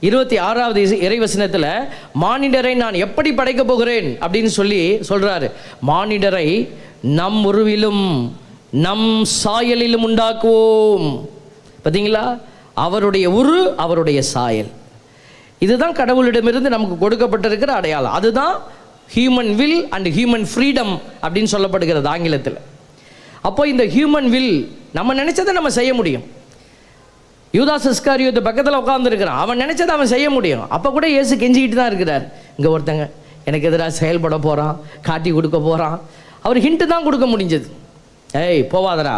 26வது இறைவசனத்தில் மானிடரை நான் எப்படி படைக்க போகிறேன் அப்படின்னு சொல்கிறாரு. மானிடரை நம் உருவிலும் நம் சாயலிலும் உண்டாக்குவோம். பார்த்தீங்களா? அவருடைய உரு, அவருடைய சாயல். இதுதான் கடவுளிடமிருந்து நமக்கு கொடுக்கப்பட்டிருக்கிற அடையாளம். அதுதான் human will and human freedom அப்படின்னு சொல்லப்படுகிறது ஆங்கிலத்தில். அப்போ இந்த ஹியூமன் வில் நம்ம நினைச்சதை நம்ம செய்ய முடியும். யூதாஸ் இஸ்காரியோத்து பக்கத்தில் உட்காந்துருக்கிறான், அவன் நினைச்சதை அவன் செய்ய முடியும். அப்போ கூட இயேசு கெஞ்சிக்கிட்டு தான் இருக்கிறார். இங்கே ஒருத்தங்க எனக்கு எதிராக செயல்பட போகிறான், காட்டி கொடுக்க போகிறான். அவர் ஹிண்ட்டு தான் கொடுக்க முடிஞ்சது. ஏய் போவாதரா,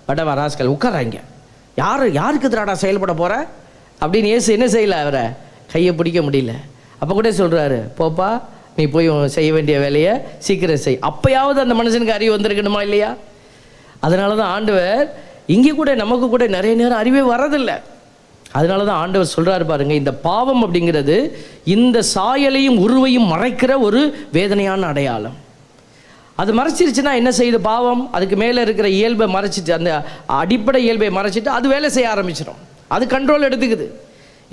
படவா ராஸ்கல், உட்காராங்க, யாருக்கு எதிராடா செயல்பட போகிற அப்படின்னு இயேசு என்ன செய்யலை, அவரை கையை பிடிக்க முடியல. அப்போ கூட சொல்கிறாரு, போப்பா நீ போய் செய்ய வேண்டிய வேலையை சீக்கிரம் செய். அப்போயாவது அந்த மனுஷனுக்கு அறிவு வந்திருக்கணுமா இல்லையா? அதனால தான் ஆண்டவர் இங்கே கூட நமக்கு கூட நிறைய நேரம் அறிவே வரதில்லை. அதனால தான் ஆண்டவர் சொல்கிறாரு பாருங்க, இந்த பாவம் அப்படிங்கிறது இந்த சாயலையும் உருவையும் மறைக்கிற ஒரு வேதனையான அடையாளம். அது மறைச்சிருச்சுன்னா என்ன செய்யுது பாவம்? அதுக்கு மேலே இருக்கிற இயல்பை மறைச்சிட்டு, அந்த அடிப்படை இயல்பை மறைச்சிட்டு அது வேலை செய்ய ஆரம்பிச்சிடும். அது கண்ட்ரோல் எடுத்துக்குது.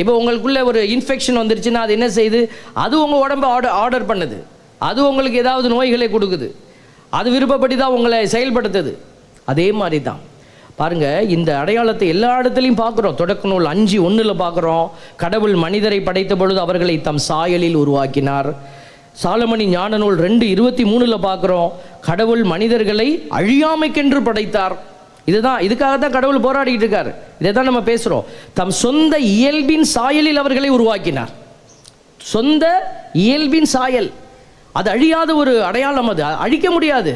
இப்போ உங்களுக்குள்ளே ஒரு இன்ஃபெக்ஷன் வந்துருச்சுன்னா அது என்ன செய்யுது? அது உங்கள் உடம்பை ஆர்டர் பண்ணுது. அது உங்களுக்கு ஏதாவது நோய்களை கொடுக்குது, அது விருப்பப்படி தான் உங்களை செயல்படுத்துது. அதே மாதிரி தான் பாருங்கள், இந்த அடையாளத்தை எல்லா இடத்துலையும் பார்க்குறோம். தொடக்க நூல் 5:1 பார்க்குறோம், கடவுள் மனிதரை படைத்த பொழுது அவர்களை தம் சாயலில் உருவாக்கினார். சாலமணி ஞான நூல் 2:23 பார்க்குறோம், கடவுள் மனிதர்களை அழியாமைக்கென்று படைத்தார். இதுக்காக தான் கடவுள் போராடிட்டு இருக்கார். இதை தான் நம்ம பேசுகிறோம். தம் சொந்த இயல்பின் சாயலில் அவர்களை உருவாக்கினார். சொந்த இயல்பின் சாயல், அது அழியாத ஒரு அடையாளம், அது அழிக்க முடியாது.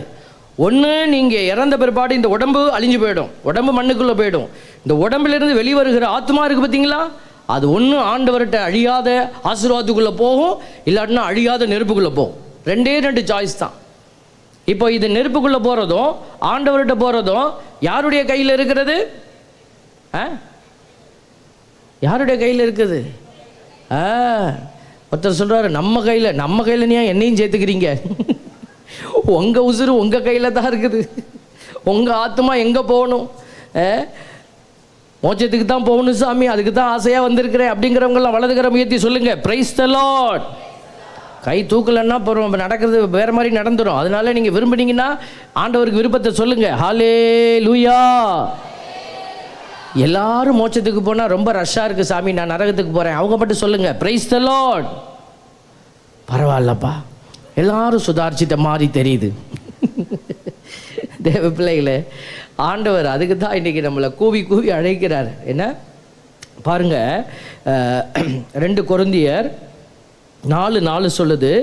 ஒன்று, நீங்கள் இறந்த பிற்பாடு இந்த உடம்பு அழிஞ்சு போயிடும், உடம்பு மண்ணுக்குள்ளே போயிடும். இந்த உடம்பிலிருந்து வெளிவருகிற ஆத்மா இருக்குது பார்த்தீங்களா, அது ஒன்று ஆண்டவர்கிட்ட அழியாத ஆசீர்வாதத்துக்குள்ளே போகும், இல்லாட்டினா அழியாத நெருப்புக்குள்ளே போகும். 2 சாய்ஸ் தான். இப்போ இது நெருப்புக்குள்ளே போகிறதும் ஆண்டவர்கிட்ட போகிறதும் யாருடைய கையில் இருக்கிறது? யாருடைய கையில் இருக்குது? ஒருத்தர் சொல்கிறாரு, நம்ம கையில் நீ என்னையும் சேர்த்துக்கிறீங்க? உங்கள் உசுறு உங்கள் கையில் தான் இருக்குது. உங்கள் ஆத்மா எங்கே போகணும்? மோட்சத்துக்கு தான் போகணும் சாமி, அதுக்கு தான் ஆசையாக வந்திருக்கிறேன் அப்படிங்கிறவங்களாம் வலதுகிற முயற்சி சொல்லுங்கள். Praise the Lord. கை தூக்கலைன்னா அப்புறம் நடக்கிறது வேறு மாதிரி நடந்துடும். அதனால நீங்கள் விரும்புனீங்கன்னா ஆண்டவருக்கு விருப்பத்தை சொல்லுங்கள். ஹல்லேலூயா. எல்லாரும் மோட்சத்துக்கு போனால் ரொம்ப ரஷ்ஷாக இருக்குது சாமி, நான் நரகத்துக்கு போகிறேன், அவங்க மட்டும் சொல்லுங்கள் பிரைஸ் தி லார்ட். பரவாயில்லப்பா, எல்லாரும் சுதாரிச்சிட்ட மாதிரி தெரியுது. தேவ பிள்ளைகளே, ஆண்டவர் அதுக்கு தான் இன்றைக்கி நம்மளை கூவி கூவி அழைக்கிறார். என்ன பாருங்க, 2 கொரிந்தியர் 4:4 சொல்லுது.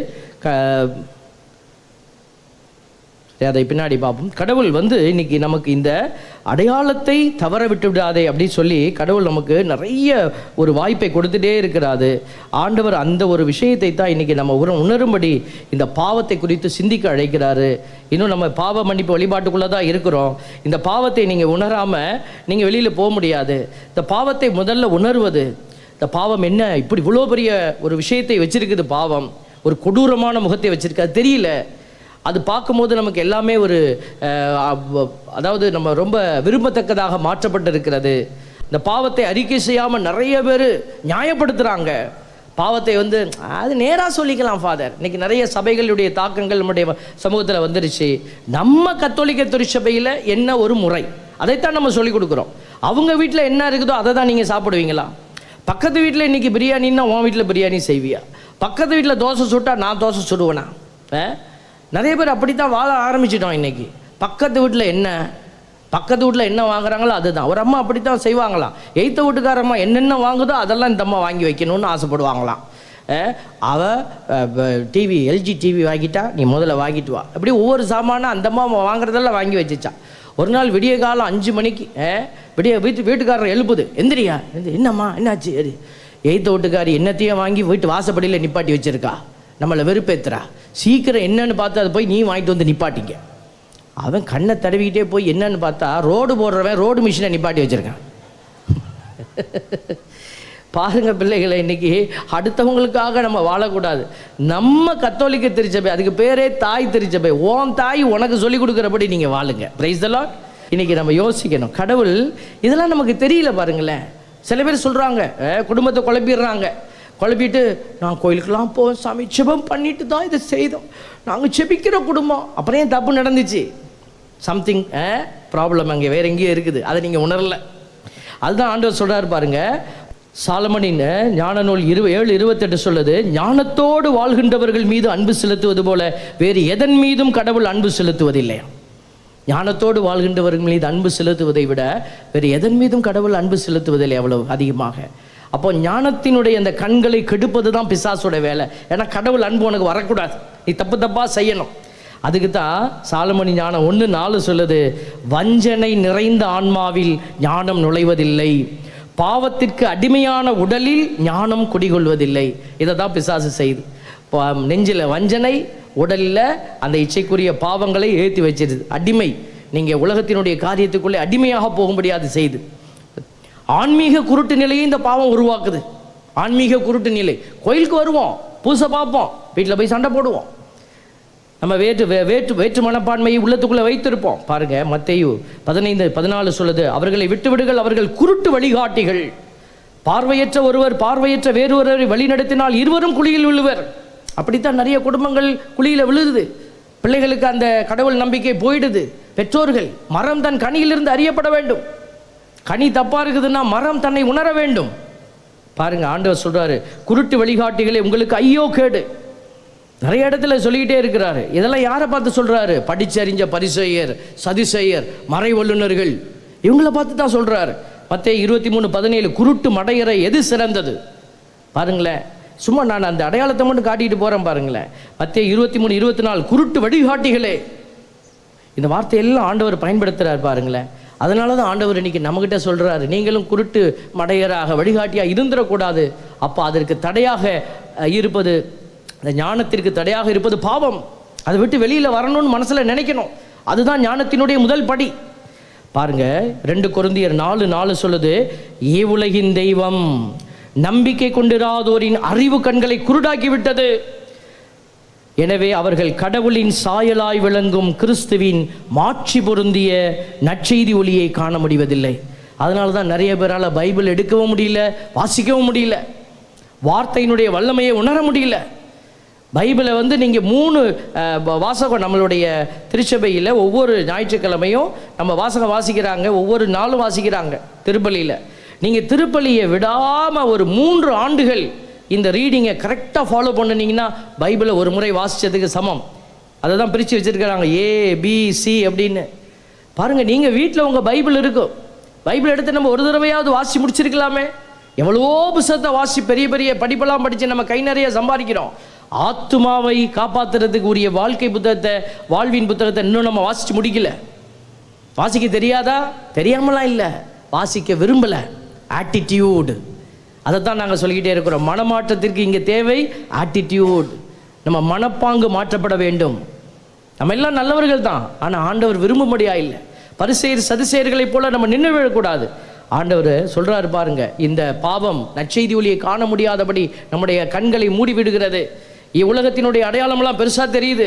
அதை பின்னாடி பார்ப்போம். கடவுள் இன்னைக்கு நமக்கு இந்த அடையாளத்தை தவற விட்டு விடாதே அப்படின்னு சொல்லி கடவுள் நமக்கு நிறைய ஒரு வாய்ப்பை கொடுத்துட்டே இருக்கிறாரு. ஆண்டவர் அந்த ஒரு விஷயத்தை தான் இன்றைக்கி நம்ம உணரும்படி இந்த பாவத்தை குறித்து சிந்திக்க அழைக்கிறாரு. இன்னும் நம்ம பாவ மன்னிப்பு வழிபாட்டுக்குள்ளே தான் இருக்கிறோம். இந்த பாவத்தை நீங்கள் உணராமல் நீங்கள் வெளியில் போக முடியாது. இந்த பாவத்தை முதல்ல உணர்வது, இந்த பாவம் என்ன, இப்படி இவ்வளோ பெரிய ஒரு விஷயத்தை வச்சுருக்குது, பாவம் ஒரு கொடூரமான முகத்தை வச்சுருக்கு, அது தெரியல. அது பார்க்கும்போது நமக்கு எல்லாமே ஒரு அதாவது நம்ம ரொம்ப விரும்பத்தக்கதாக மாற்றப்பட்டு இருக்கிறது. இந்த பாவத்தை அறிக்கை செய்யாமல் நிறைய பேர் நியாயப்படுத்துகிறாங்க. பாவத்தை அது நேராக சொல்லிக்கலாம் ஃபாதர். இன்றைக்கி நிறைய சபைகளுடைய தாக்கங்கள் நம்முடைய சமூகத்தில் வந்துருச்சு. நம்ம கத்தோலிக்க திருச்சபையில் என்ன ஒரு முறை, அதைத்தான் நம்ம சொல்லிக் கொடுக்குறோம். அவங்க வீட்டில் என்ன இருக்குதோ அதை தான் நீங்கள் சாப்பிடுவீங்களா? பக்கத்து வீட்டில் இன்றைக்கி பிரியாணின்னா உன் வீட்டில் பிரியாணி செய்வியா? பக்கத்து வீட்டில் தோசை சுட்டால் நான் தோசை சுடுவேனா? நிறைய பேர் அப்படி தான் வாழ ஆரம்பிச்சிட்டோம் இன்றைக்கி. பக்கத்து வீட்டில் என்ன வாங்குறாங்களோ அதுதான். ஒரு அம்மா அப்படி தான் செய்வாங்களாம். எய்த்த வீட்டுக்காரம்மா என்னென்ன வாங்குதோ அதெல்லாம் இந்த அம்மா வாங்கி வைக்கணும்னு ஆசைப்படுவாங்களாம். அவள் டிவி எல்ஜி டிவி வாங்கிட்டா, நீ முதல்ல வாங்கிட்டு வா. அப்படி ஒவ்வொரு சாமானும் அந்த அம்மா வாங்குறதெல்லாம் வாங்கி வச்சுச்சான். ஒரு நாள் விடிய காலம் 5 மணிக்கு வீட்டுக்காரர் எழுப்புது, எந்திரியா, என்னம்மா என்னாச்சு? எய்த்த வீட்டுக்காரி என்னத்தையும் வாங்கி வீட்டு வாசப்படியில் நிப்பாட்டி வச்சுருக்கா, நம்மளை வெறுப்பேத்துறா, சீக்கிரம் என்னன்னு பார்த்து அதை போய் நீ வாங்கிட்டு வந்து நிப்பாட்டிங்க. அவன் கண்ணை தடவிக்கிட்டே போய் என்னன்னு பார்த்தா ரோடு போடுறவன் ரோடு மிஷினை நிப்பாட்டி வச்சுருக்கான். பாருங்க பிள்ளைகளை, இன்றைக்கி அடுத்தவங்களுக்காக நம்ம வாழக்கூடாது. நம்ம கத்தோலிக்க திருச்சபை, அதுக்கு பேரே தாய் திருச்சபை. ஓன் தாய் உனக்கு சொல்லிக் கொடுக்குறபடி நீங்கள் வாழுங்க. Praise the Lord. இன்றைக்கி நம்ம யோசிக்கணும், கடவுள் இதெல்லாம் நமக்கு தெரியல பாருங்களேன். சில பேர் சொல்கிறாங்க, குடும்பத்தை குழப்பிட்டு நான் கோயிலுக்கெல்லாம் போவோம் சாமி, ஜெபம் பண்ணிட்டு தான் இதை செய்தோம், நாங்கள் ஜெபிக்கிற குடும்பம். அப்புறம் ஏன் தப்பு நடந்துச்சு? சம்திங் ப்ராப்ளம் அங்கே வேறு எங்கேயும் இருக்குது, அதை நீங்கள் உணரல. அதுதான் ஆண்டவர் சொல்கிறார் பாருங்க. சாலமனின் ஞான நூல் 7:28 சொல்லுது, ஞானத்தோடு வாழ்கின்றவர்கள் மீது அன்பு செலுத்துவது போல வேறு எதன் மீதும் கடவுள் அன்பு செலுத்துவதில்லை. ஞானத்தோடு வாழ்கின்றவர்கள் மீது அன்பு செலுத்துவதை விட வேறு எதன் மீதும் கடவுள் அன்பு செலுத்துவதில்லை அவ்வளவு அதிகமாக. அப்போ ஞானத்தினுடைய அந்த கண்களை கெடுப்பது தான் பிசாசோட வேலை. ஏன்னா கடவுள் அன்பு உனக்கு வரக்கூடாது, நீ தப்பாக செய்யணும். அதுக்கு தான் சாலமணி ஞானம் 1:4 சொல்லுது, வஞ்சனை நிறைந்த ஆன்மாவில் ஞானம் நுழைவதில்லை, பாவத்திற்கு அடிமையான உடலில் ஞானம் குடிகொள்வதில்லை. இதை தான் பிசாசு செய்யுது. நெஞ்சில் வஞ்சனை, உடலில் அந்த இச்சைக்குரிய பாவங்களை ஏற்றி வச்சிருது. அடிமை, நீங்கள் உலகத்தினுடைய காரியத்துக்குள்ளே அடிமையாக போக முடியாது செய்து. ஆன்மீக குருட்டு நிலையை இந்த பாவம் உருவாக்குது. ஆன்மீக குருட்டு நிலை. கோயிலுக்கு வருவோம், பூசை பார்ப்போம், வீட்டில் போய் சண்டை போடுவோம். நம்ம வேற்று மனப்பான்மையை உள்ளத்துக்குள்ளே வைத்திருப்போம். பாருங்கள், மத்தேயு 15:14 சொல்லுது, அவர்களை விட்டுவிடுங்கள், அவர்கள் குருட்டு வழிகாட்டிகள். பார்வையற்ற ஒருவர் பார்வையற்ற வேறொருவரை வழி நடத்தினால் இருவரும் குழியில் விழுவர். அப்படித்தான் நிறைய குடும்பங்கள் குழியில் விழுது. பிள்ளைகளுக்கு அந்த கடவுள் நம்பிக்கை போயிடுது. பெற்றோர்கள் மரம் தன் கனியிலிருந்து அறியப்பட வேண்டும். கனி தப்பாக இருக்குதுன்னா மரம் தன்னை உணர வேண்டும். பாருங்க, ஆண்டவர் சொல்றாரு, குருட்டு வழிகாட்டிகளே உங்களுக்கு ஐயோ கேடு. நிறைய இடத்துல சொல்லிக்கிட்டே இருக்கிறாரு. இதெல்லாம் யாரை பார்த்து சொல்றாரு? படிச்சறிஞ்ச பரிசேயர், சதுசேயர், மறை வல்லுநர்கள், இவங்களை பார்த்து தான் சொல்றாரு. மத்தேயு 23:17 குருட்டு மடையறை எது சிறந்தது? பாருங்களேன், சும்மா நான் அந்த அடையாளத்தை மட்டும் காட்டிட்டு போறேன் பாருங்களேன். மத்தேயு 23:24 குருட்டு வழிகாட்டிகளே. இந்த வார்த்தையெல்லாம் ஆண்டவர் பயன்படுத்துறாரு பாருங்களேன். அதனால தான் ஆண்டவர் இன்னைக்கு நம்மகிட்ட சொல்றாரு, நீங்களும் குருட்டு மடையராக வழிகாட்டியாக இருந்துடக்கூடாது. அப்போ அதற்கு தடையாக இருப்பது, இந்த ஞானத்திற்கு தடையாக இருப்பது பாவம். அதை விட்டு வெளியில் வரணும்னு மனசில் நினைக்கணும். அதுதான் ஞானத்தினுடைய முதல் படி. பாருங்க, 2 கொரிந்தியர் 4:4 சொல்லுது, இவ்வுலகின் தெய்வம் நம்பிக்கை கொண்டிராதோரின் அறிவு கண்களை குருடாக்கி விட்டது. எனவே அவர்கள் கடவுளின் சாயலாய் விளங்கும் கிறிஸ்துவின் மாட்சி பொருந்திய நற்செய்தி ஒளியை காண முடிவதில்லை. அதனால தான் நிறைய பேரால் பைபிள் எடுக்கவும் முடியல, வாசிக்கவும் முடியல, வார்த்தையினுடைய வல்லமையை உணர முடியல. பைபிளை நீங்கள் 3 வாசகம் நம்மளுடைய திருச்சபையில் ஒவ்வொரு ஞாயிற்றுக்கிழமையும் நம்ம வாசகம் வாசிக்கிறாங்க, ஒவ்வொரு நாளும் வாசிக்கிறாங்க திருப்பலியில். நீங்கள் திருப்பலியை விடாமல் ஒரு 3 ஆண்டுகள் இந்த ரீடிங்கை கரெக்டாக ஃபாலோ பண்ணினீங்கன்னா பைபிளை ஒரு முறை வாசித்ததுக்கு சமம். அதை தான் பிரித்து வச்சுருக்கிறாங்க, ABC அப்படின்னு. பாருங்கள், நீங்கள் வீட்டில் உங்கள் பைபிள் இருக்கும், பைபிள் எடுத்து நம்ம ஒரு தடவையாவது வாசி முடிச்சிருக்கலாமே. எவ்வளவோ புத்தகத்தை வாசி பெரிய பெரிய படிப்பெல்லாம் படித்து நம்ம கை நிறைய சம்பாதிக்கிறோம். ஆத்துமாவை காப்பாற்றுறதுக்கு உரிய வாழ்க்கை புத்தகத்தை, வாழ்வின் புத்தகத்தை இன்னும் நம்ம வாசித்து முடிக்கல. வாசிக்க தெரியாதா? தெரியாமலாம் இல்லை, வாசிக்க விரும்பலை. ஆட்டிடியூடு, அதைத்தான் நாங்கள் சொல்லிக்கிட்டே இருக்கிறோம். மனமாற்றத்திற்கு இங்கே தேவை ஆட்டிடியூட். நம்ம மனப்பாங்கு மாற்றப்பட வேண்டும். நம்ம எல்லாம் நல்லவர்கள் தான், ஆனால் ஆண்டவர் விரும்பும்படியா இல்லை. பரிசேயர் சதுசேயர்களைப் போல நம்ம நின்று விழக்கூடாது. ஆண்டவர் சொல்கிறாரு பாருங்க, இந்த பாவம் நற்செய்தி ஒளியை காண முடியாதபடி நம்முடைய கண்களை மூடி விடுகிறது. உலகத்தினுடைய அடையாளமெல்லாம் பெருசாக தெரியுது.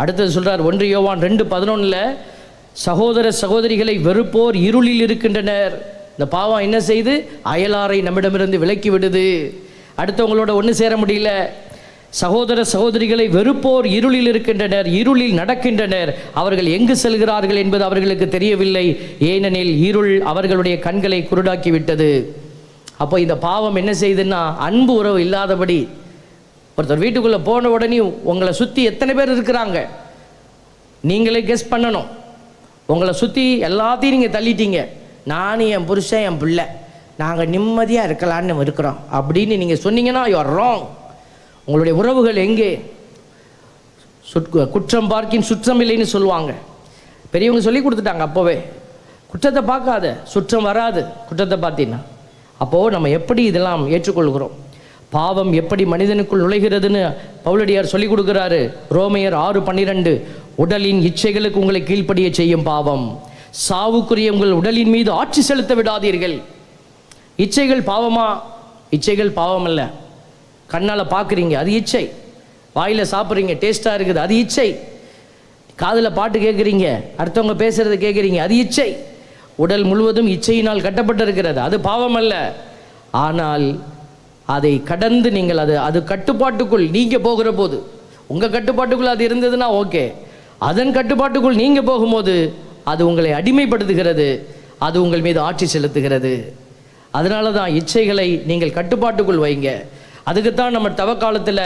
அடுத்தது சொல்கிறார் 1 யோவான் 2:11 சகோதர சகோதரிகளை வெறுப்போர் இருளில் இருக்கின்றனர். இந்த பாவம் என்ன செய்து? அயலாரை நம்மிடமிருந்து விலக்கி விடுது. அடுத்தவங்களோட ஒன்று சேர முடியல. சகோதர சகோதரிகளை வெறுப்போர் இருளில் இருக்கின்றனர், இருளில் நடக்கின்றனர், அவர்கள் எங்கு செல்கிறார்கள் என்பது அவர்களுக்கு தெரியவில்லை, ஏனெனில் இருள் அவர்களுடைய கண்களை குருடாக்கி விட்டது. அப்போ இந்த பாவம் என்ன செய்யுதுன்னா, அன்பு உறவு இல்லாதபடி. ஒருத்தர் வீட்டுக்குள்ளே போன உடனே உங்களை சுற்றி எத்தனை பேர் இருக்கிறாங்க நீங்களே கெஸ் பண்ணணும். உங்களை சுற்றி எல்லாத்தையும் நீங்கள் தள்ளிட்டீங்க. நான், என் புருஷன், என் பிள்ளை, நாங்கள் நிம்மதியாக இருக்கலான்னு இருக்கிறோம் அப்படின்னு நீங்கள் சொன்னீங்கன்னா யூ ஆர் ராங். உங்களுடைய உறவுகள் எங்கே? குற்றம் பார்க்கின் சுற்றம் இல்லைன்னு சொல்லுவாங்க. பெரியவங்க சொல்லி கொடுத்துட்டாங்க அப்போவே. குற்றத்தை பார்க்காத, சுற்றம் வராது குற்றத்தை பார்த்தீங்கன்னா. அப்போது நம்ம எப்படி இதெல்லாம் ஏற்றுக்கொள்கிறோம்? பாவம் எப்படி மனிதனுக்குள் நுழைகிறதுன்னு பவுலடியார் சொல்லி கொடுக்குறாரு. ரோமையர் 6:12 உடலின் இச்சைகளுக்கு உங்களை கீழ்ப்படிய செய்யும் பாவம், சாவுக்குரிய உங்கள் உடலின் மீது ஆட்சி செலுத்த விடாதீர்கள். இச்சைகள் பாவமா? இச்சைகள் பாவம் அல்ல. கண்ணால் பார்க்குறீங்க, அது இச்சை. வாயில் சாப்பிட்றீங்க, டேஸ்ட்டாக இருக்குது, அது இச்சை. காதில் பாட்டு கேட்குறீங்க, அடுத்தவங்க பேசுகிறத கேட்குறீங்க, அது இச்சை. உடல் முழுவதும் இச்சையினால் கட்டப்பட்டிருக்கிறது, அது பாவம் அல்ல. ஆனால் அதை கடந்து நீங்கள் அது கட்டுப்பாட்டுக்குள் நீங்கள் போகிற போது, உங்கள் கட்டுப்பாட்டுக்குள் அது இருந்ததுன்னா ஓகே. அதன் கட்டுப்பாட்டுக்குள் நீங்கள் போகும்போது அது உங்களை அடிமைப்படுத்துகிறது, அது உங்கள் மீது ஆட்சி செலுத்துகிறது. அதனால தான் இச்சைகளை நீங்கள் கட்டுப்பாட்டுக்குள் வைங்க. அதுக்குத்தான் நம்ம தவக்காலத்தில்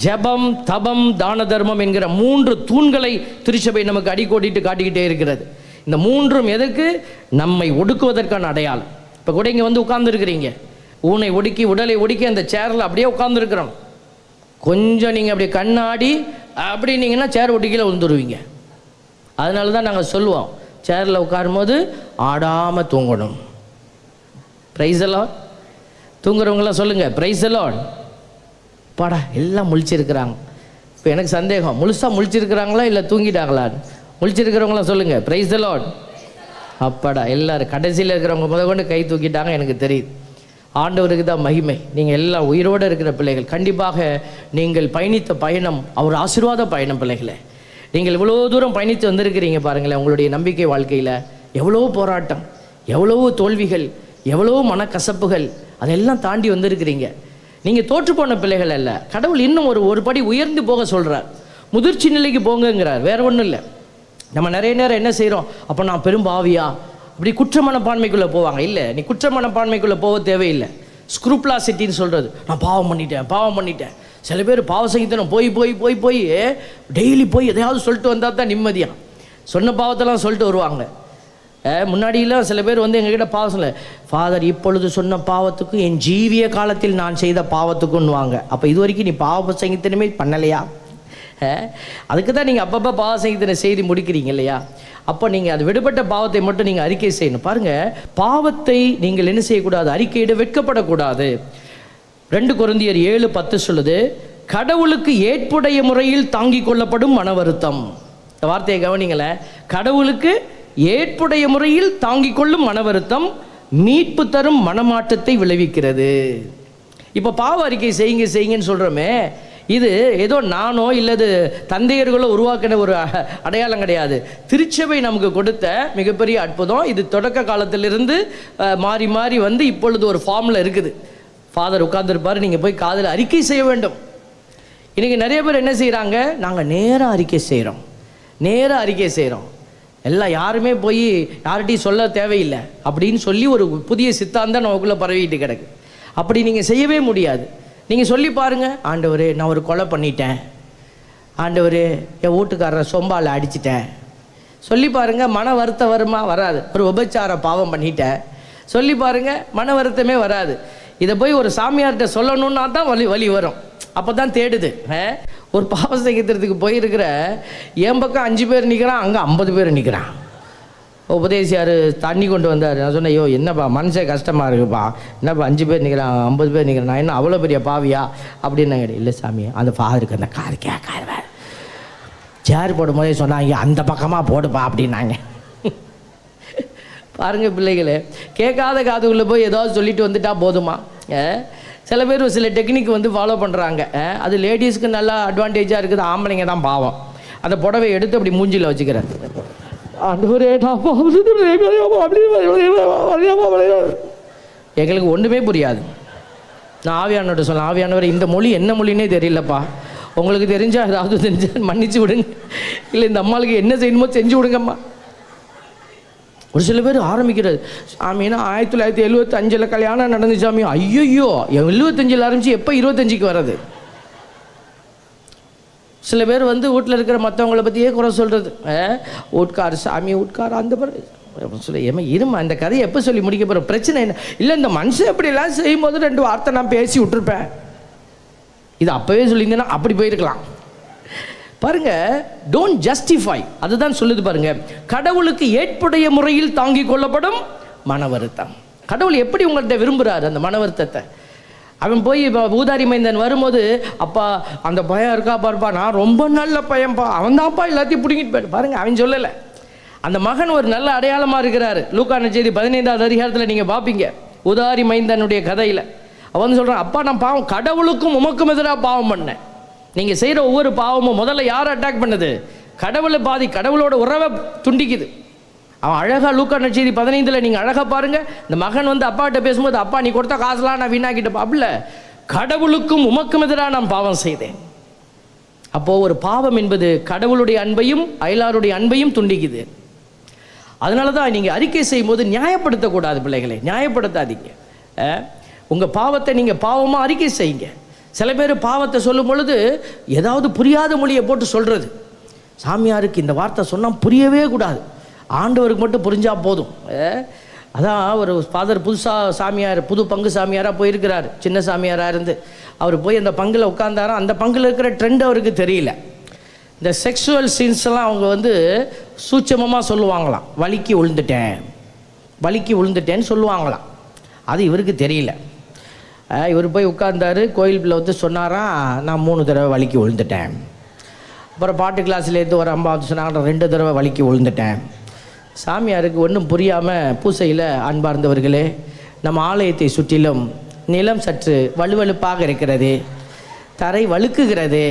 ஜெபம், தபம், தான தர்மம் என்கிற 3 தூண்களை திருச்சபை நமக்கு அடிக்கோடிட்டு காட்டிக்கிட்டே இருக்கிறது. இந்த 3ம் எதற்கு? நம்மை ஒடுக்குவதற்கான அடையாளம். இப்போ கூட இங்கே வந்து உட்கார்ந்துருக்கிறீங்க, ஊனை ஒடுக்கி உடலை ஒடுக்கி அந்த சேரில் அப்படியே உட்கார்ந்துருக்கிறோம். கொஞ்சம் நீங்கள் அப்படியே கண்ணாடி அப்படின்னீங்கன்னா சேர் ஒட்டிக்கில விழுந்துருவீங்க. அதனால தான் நாங்கள் சொல்லுவோம், சேரில் உட்காரும் போது ஆடாமல் தூங்கணும். பிரைஸ் எல்லாம் தூங்குறவங்களாம் சொல்லுங்கள் பிரைஸ் எல்லாம். பாடா எல்லாம் முழிச்சிருக்கிறாங்க. இப்போ எனக்கு சந்தேகம், முழுசாக முழிச்சிருக்கிறாங்களா இல்லை தூங்கிட்டாங்களான்னு. முழிச்சிருக்கிறவங்களாம் சொல்லுங்கள் பிரைஸ் எல்லாம். அப்பாடா எல்லாரும் கடைசியில் இருக்கிறவங்க முதற்கொண்டு கை தூக்கிட்டாங்க, எனக்கு தெரியுது. ஆண்டவருக்கு தான் மகிமை. நீங்கள் எல்லாம் உயிரோடு இருக்கிற பிள்ளைகள், கண்டிப்பாக நீங்கள் பயணித்த பயணம் அவர் ஆசீர்வாத பயணம். பிள்ளைகளை, நீங்கள் இவ்வளோ தூரம் பயணித்து வந்திருக்கிறீங்க பாருங்களேன். உங்களுடைய நம்பிக்கை வாழ்க்கையில் எவ்வளோ போராட்டம், எவ்வளோ தோல்விகள், எவ்வளோ மனக்கசப்புகள், அதெல்லாம் தாண்டி வந்திருக்கிறீங்க. நீங்கள் தோற்று போன பிள்ளைகள் அல்ல. கடவுள் இன்னும் ஒரு படி உயர்ந்து போக சொல்கிறார். முதிர்ச்சி நிலைக்கு போங்கங்கிறார். வேறு ஒன்றும் இல்லை. நம்ம நிறைய நேரம் என்ன செய்கிறோம், அப்போ நான் பெரும்பாவியா அப்படி குற்ற மனப்பான்மைக்குள்ளே போவாங்க. இல்லை, நீ குற்ற மனப்பான்மைக்குள்ளே போக தேவையில்லை. ஸ்க்ரூப்லாசிட்டின்னு சொல்கிறது, நான் பாவம் பண்ணிட்டேன். சில பேர் பாவ சங்கீதனம் போய் டெய்லி போய் எதையாவது சொல்லிட்டு வந்தால் தான் நிம்மதியாக. சொன்ன பாவத்தெல்லாம் சொல்லிட்டு வருவாங்க. முன்னாடியெல்லாம் சில பேர் வந்து எங்ககிட்ட பாவம் சொல்ல, ஃபாதர் இப்பொழுது சொன்ன பாவத்துக்கும் என் ஜீவிய காலத்தில் நான் செய்த பாவத்துக்குன்னு வாங்க. அப்போ இது வரைக்கும் நீ பாவ சங்கீதனமே பண்ணலையா? அதுக்கு தான் நீங்கள் அப்பப்போ பாவ சங்கீதனை செய்து முடிக்கிறீங்க இல்லையா? அப்போ நீங்கள் அது விடுபட்ட பாவத்தை மட்டும் நீங்கள் அறிக்கை செய்யணும். பாருங்கள், பாவத்தை நீங்கள் என்ன செய்யக்கூடாது, அறிக்கையிட வெட்கப்படக்கூடாது. 2 கொரிந்தியர் 7:10 சொல்லுது, கடவுளுக்கு ஏற்புடைய முறையில் தாங்கிக் கொள்ளப்படும் மன வருத்தம். இந்த வார்த்தையை கவனிங்களேன். கடவுளுக்கு ஏற்புடைய முறையில் தாங்கிக் கொள்ளும் மன வருத்தம் மீட்பு தரும் மனமாற்றத்தை விளைவிக்கிறது. இப்போ பாவ அறிக்கை செய்யுங்கன்னு சொல்கிறோமே, இது ஏதோ நானோ இல்லது தந்தையர்களோ உருவாக்கின ஒரு அடையாளம் கிடையாது. திருச்சபை நமக்கு கொடுத்த மிகப்பெரிய அற்புதம். இது தொடக்க காலத்திலிருந்து மாறி மாறி வந்து இப்பொழுது ஒரு ஃபார்மில் இருக்குது. ஃபாதர் உட்கார்ந்துருப்பார், நீங்கள் போய் காதில் அறிக்கை செய்ய வேண்டும். இன்றைக்கி நிறைய பேர் என்ன செய்கிறாங்க, நாங்கள் நேராக அறிக்கை செய்கிறோம். எல்லாம் யாருமே போய் யார்கிட்டையும் சொல்ல தேவையில்லை அப்படின்னு சொல்லி ஒரு புதிய சித்தாந்தம் நமக்குள்ளே பரவிட்டு கிடக்கு. அப்படி நீங்கள் செய்யவே முடியாது. நீங்கள் சொல்லி பாருங்கள், ஆண்டவரே நான் ஒரு கொலை பண்ணிட்டேன், ஆண்டவரே என் வீட்டுக்காரரை சொம்பால் அடிச்சிட்டேன். சொல்லி பாருங்கள், மன வருத்தம் வருமா? வராது. ஒரு உபச்சார பாவம் பண்ணிட்டேன் சொல்லி பாருங்கள், மன வருத்தமே வராது. இதை போய் ஒரு சாமியார்கிட்ட சொல்லணுன்னா தான் வலி வரும். அப்போ தான் தேடுது. ஒரு பாவ சங்கீதத்துக்கு போயிருக்கிற என் பக்கம் 5 பேர் நிற்கிறான், அங்கே 50 பேர் நிற்கிறான். உபதேசியார் தண்ணி கொண்டு வந்தார். நான் சொன்னேன், ஐயோ என்னப்பா மனசே கஷ்டமாக இருக்குப்பா, என்னப்பா 5 பேர் நிற்கிறான் 50 பேர் நிற்கிறான், நான் என்ன அவ்வளோ பெரிய பாவியா அப்படின்னு கிடையாது. இல்லை சாமி, அந்த ஃபாதருக்கு அந்த காது கேட்காது. சேர் போடும் போதே சொன்னாங்க, அந்த பக்கமாக போடுப்பா அப்படின்னாங்க. பாருங்கள் பிள்ளைகளே, கேட்காத காதுக்குள்ளே போய் ஏதாவது சொல்லிட்டு வந்துட்டா போதுமா? சில பேர் சில டெக்னிக் வந்து ஃபாலோ பண்ணுறாங்க. அது லேடிஸ்க்கு நல்லா அட்வான்டேஜாக இருக்குது, ஆம்பளைங்க தான் பாவம். அந்த புடவை எடுத்து அப்படி மூஞ்சியில் வச்சுக்கிறேன். எங்களுக்கு ஒன்றுமே புரியாது. நான் ஆவியானவர்கிட்ட சொன்னேன், ஆவியானவர் இந்த மொழி என்ன மொழின்னே தெரியலப்பா, உங்களுக்கு தெரிஞ்சால் ஏதாவது தெரிஞ்சால் மன்னிச்சு விடுங்க, இல்லை இந்த அம்மாளுக்கு என்ன செய்யணுமோ செஞ்சு விடுங்கம்மா. ஒரு சில பேர் ஆரம்பிக்கிறது, சாமின்னா 1975 கல்யாணம் நடந்து சாமி. ஐயோ 75 ஆரம்பிச்சு எப்போ 25க்கு வர்றது? சில பேர் வந்து வீட்டில் இருக்கிற மற்றவங்களை பற்றியே குறை சொல்கிறது. வீட்கார் சாமி வீட்கார் அந்த பிறகு சொல்ல, ஏமா இருமா, இந்த கதையை எப்போ சொல்லி முடிக்க போகிற? பிரச்சனை என்ன இல்லை, இந்த மனுஷன் எப்படிலாம் செய்யும்போது 2 வார்த்தை நான் பேசி விட்டுருப்பேன். இது அப்போவே சொல்லியிருந்தேன்னா அப்படி போயிருக்கலாம். பாருங்க, டோன்ட் ஜஸ்டிஃபை. அதுதான் சொல்லுது பாருங்க, கடவுளுக்கு ஏற்புடைய முறையில் தாங்கிக் கொள்ளப்படும் மன வருத்தம். கடவுள் எப்படி உங்கள்கிட்ட விரும்புகிறார் அந்த மன வருத்தத்தை? அவன் போய் ஊதாரி மைந்தன் வரும்போது, அப்பா அந்த பையன் இருக்கா பாருப்பா, நான் ரொம்ப நல்ல பையன்ப்பா, அவன் தான்ப்பா எல்லாத்தையும் பிடிங்கிட்டு போயிட்டு. பாருங்க, அவன் சொல்லலை. அந்த மகன் ஒரு நல்ல அடையாளமாக இருக்கிறார். லூக்கா நற்செய்தி 15வது அதிகாரத்தில் நீங்கள் பார்ப்பீங்க, ஊதாரி மைந்தனுடைய கதையில் அவன் வந்து சொல்கிறான், அப்பா நான் பாவம், கடவுளுக்கும் உமக்கும் எதிராக பாவம் பண்ணேன். நீங்கள் செய்கிற ஒவ்வொரு பாவமும் முதல்ல யாரை அட்டாக் பண்ணுது? கடவுளை பாதி, கடவுளோட உறவை துண்டிக்குது. அவன் அழகாக லூக்கா நற்செய்தி 15 நீங்கள் அழகாக பாருங்கள், இந்த மகன் வந்து அப்பாட்ட பேசும்போது, அப்பா நீ கொடுத்த காசுலாம் நான் வீணாக்கிட்டப்பா, அப்படில கடவுளுக்கும் உமக்கும் எதிராக நான் பாவம் செய்தேன். அப்போது ஒரு பாவம் என்பது கடவுளுடைய அன்பையும் அயலாருடைய அன்பையும் துண்டிக்குது. அதனால தான் நீங்கள் அறிக்கை செய்யும்போது நியாயப்படுத்தக்கூடாது பிள்ளைகளை, நியாயப்படுத்தாதீங்க. உங்கள் பாவத்தை நீங்கள் பாவமாக அறிக்கை செய்யுங்க. சில பேர் பாவத்தை சொல்லும் பொழுது ஏதாவது புரியாத மொழியை போட்டு சொல்கிறது. சாமியாருக்கு இந்த வார்த்தை சொன்னால் புரியவே கூடாது, ஆண்டவருக்கு மட்டும் புரிஞ்சால் போதும். அதான் ஒரு ஃபாதர் புதுசாக சாமியார், புது பங்கு சாமியாராக போயிருக்கிறார். சின்ன சாமியாராக இருந்து அவர் போய் அந்த பங்கில் உட்கார்ந்தாரோ, அந்த பங்கில் இருக்கிற ட்ரெண்ட் அவருக்கு தெரியல. இந்த செக்ஷுவல் சீன்ஸ்லாம் அவங்க வந்து சூட்சமமாக சொல்லுவாங்களாம். வலிக்கு விழுந்துட்டேன்னு சொல்லுவாங்களாம். அது இவருக்கு தெரியல. இவர் போய் உட்கார்ந்தார், கோயிலுக்குள்ள வந்து சொன்னாராம், நான் 3 தடவை வலிக்கு விழுந்துட்டேன். அப்புறம் பாட்டு கிளாஸ்லேருந்து ஒரு அம்மா வந்து சொன்னாங்க, 2 தடவை வலிக்கு விழுந்துட்டேன். சாமியாருக்கு ஒன்றும் புரியாமல் பூசையில், அன்பார்ந்தவர்களே, நம்ம ஆலயத்தை சுற்றிலும் நிலம் சற்று வலுவழுப்பாக இருக்கிறது, தரை வழுக்குகிறது,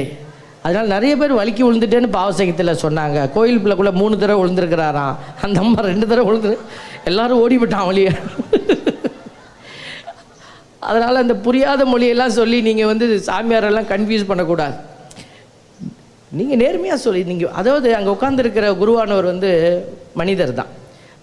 அதனால் நிறைய பேர் வலிக்கு விழுந்துட்டேன்னு பாவசங்கத்தில் சொன்னாங்க. கோயில் பிள்ளைக்குள்ளே 3 தடவை விழுந்துருக்கிறாராம். அந்த அம்மா 2 தடவை விழுந்து எல்லாரும் ஓடிவிட்டான் வழியே. அதனால் அந்த புரியாத மொழியெல்லாம் சொல்லி நீங்கள் சாமியாரெல்லாம் கன்ஃபியூஸ் பண்ணக்கூடாது. நீங்கள் நேர்மையாக சொல்லி நீங்கள், அதாவது அங்கே உட்காந்துருக்கிற குருவானவர் மனிதர் தான்,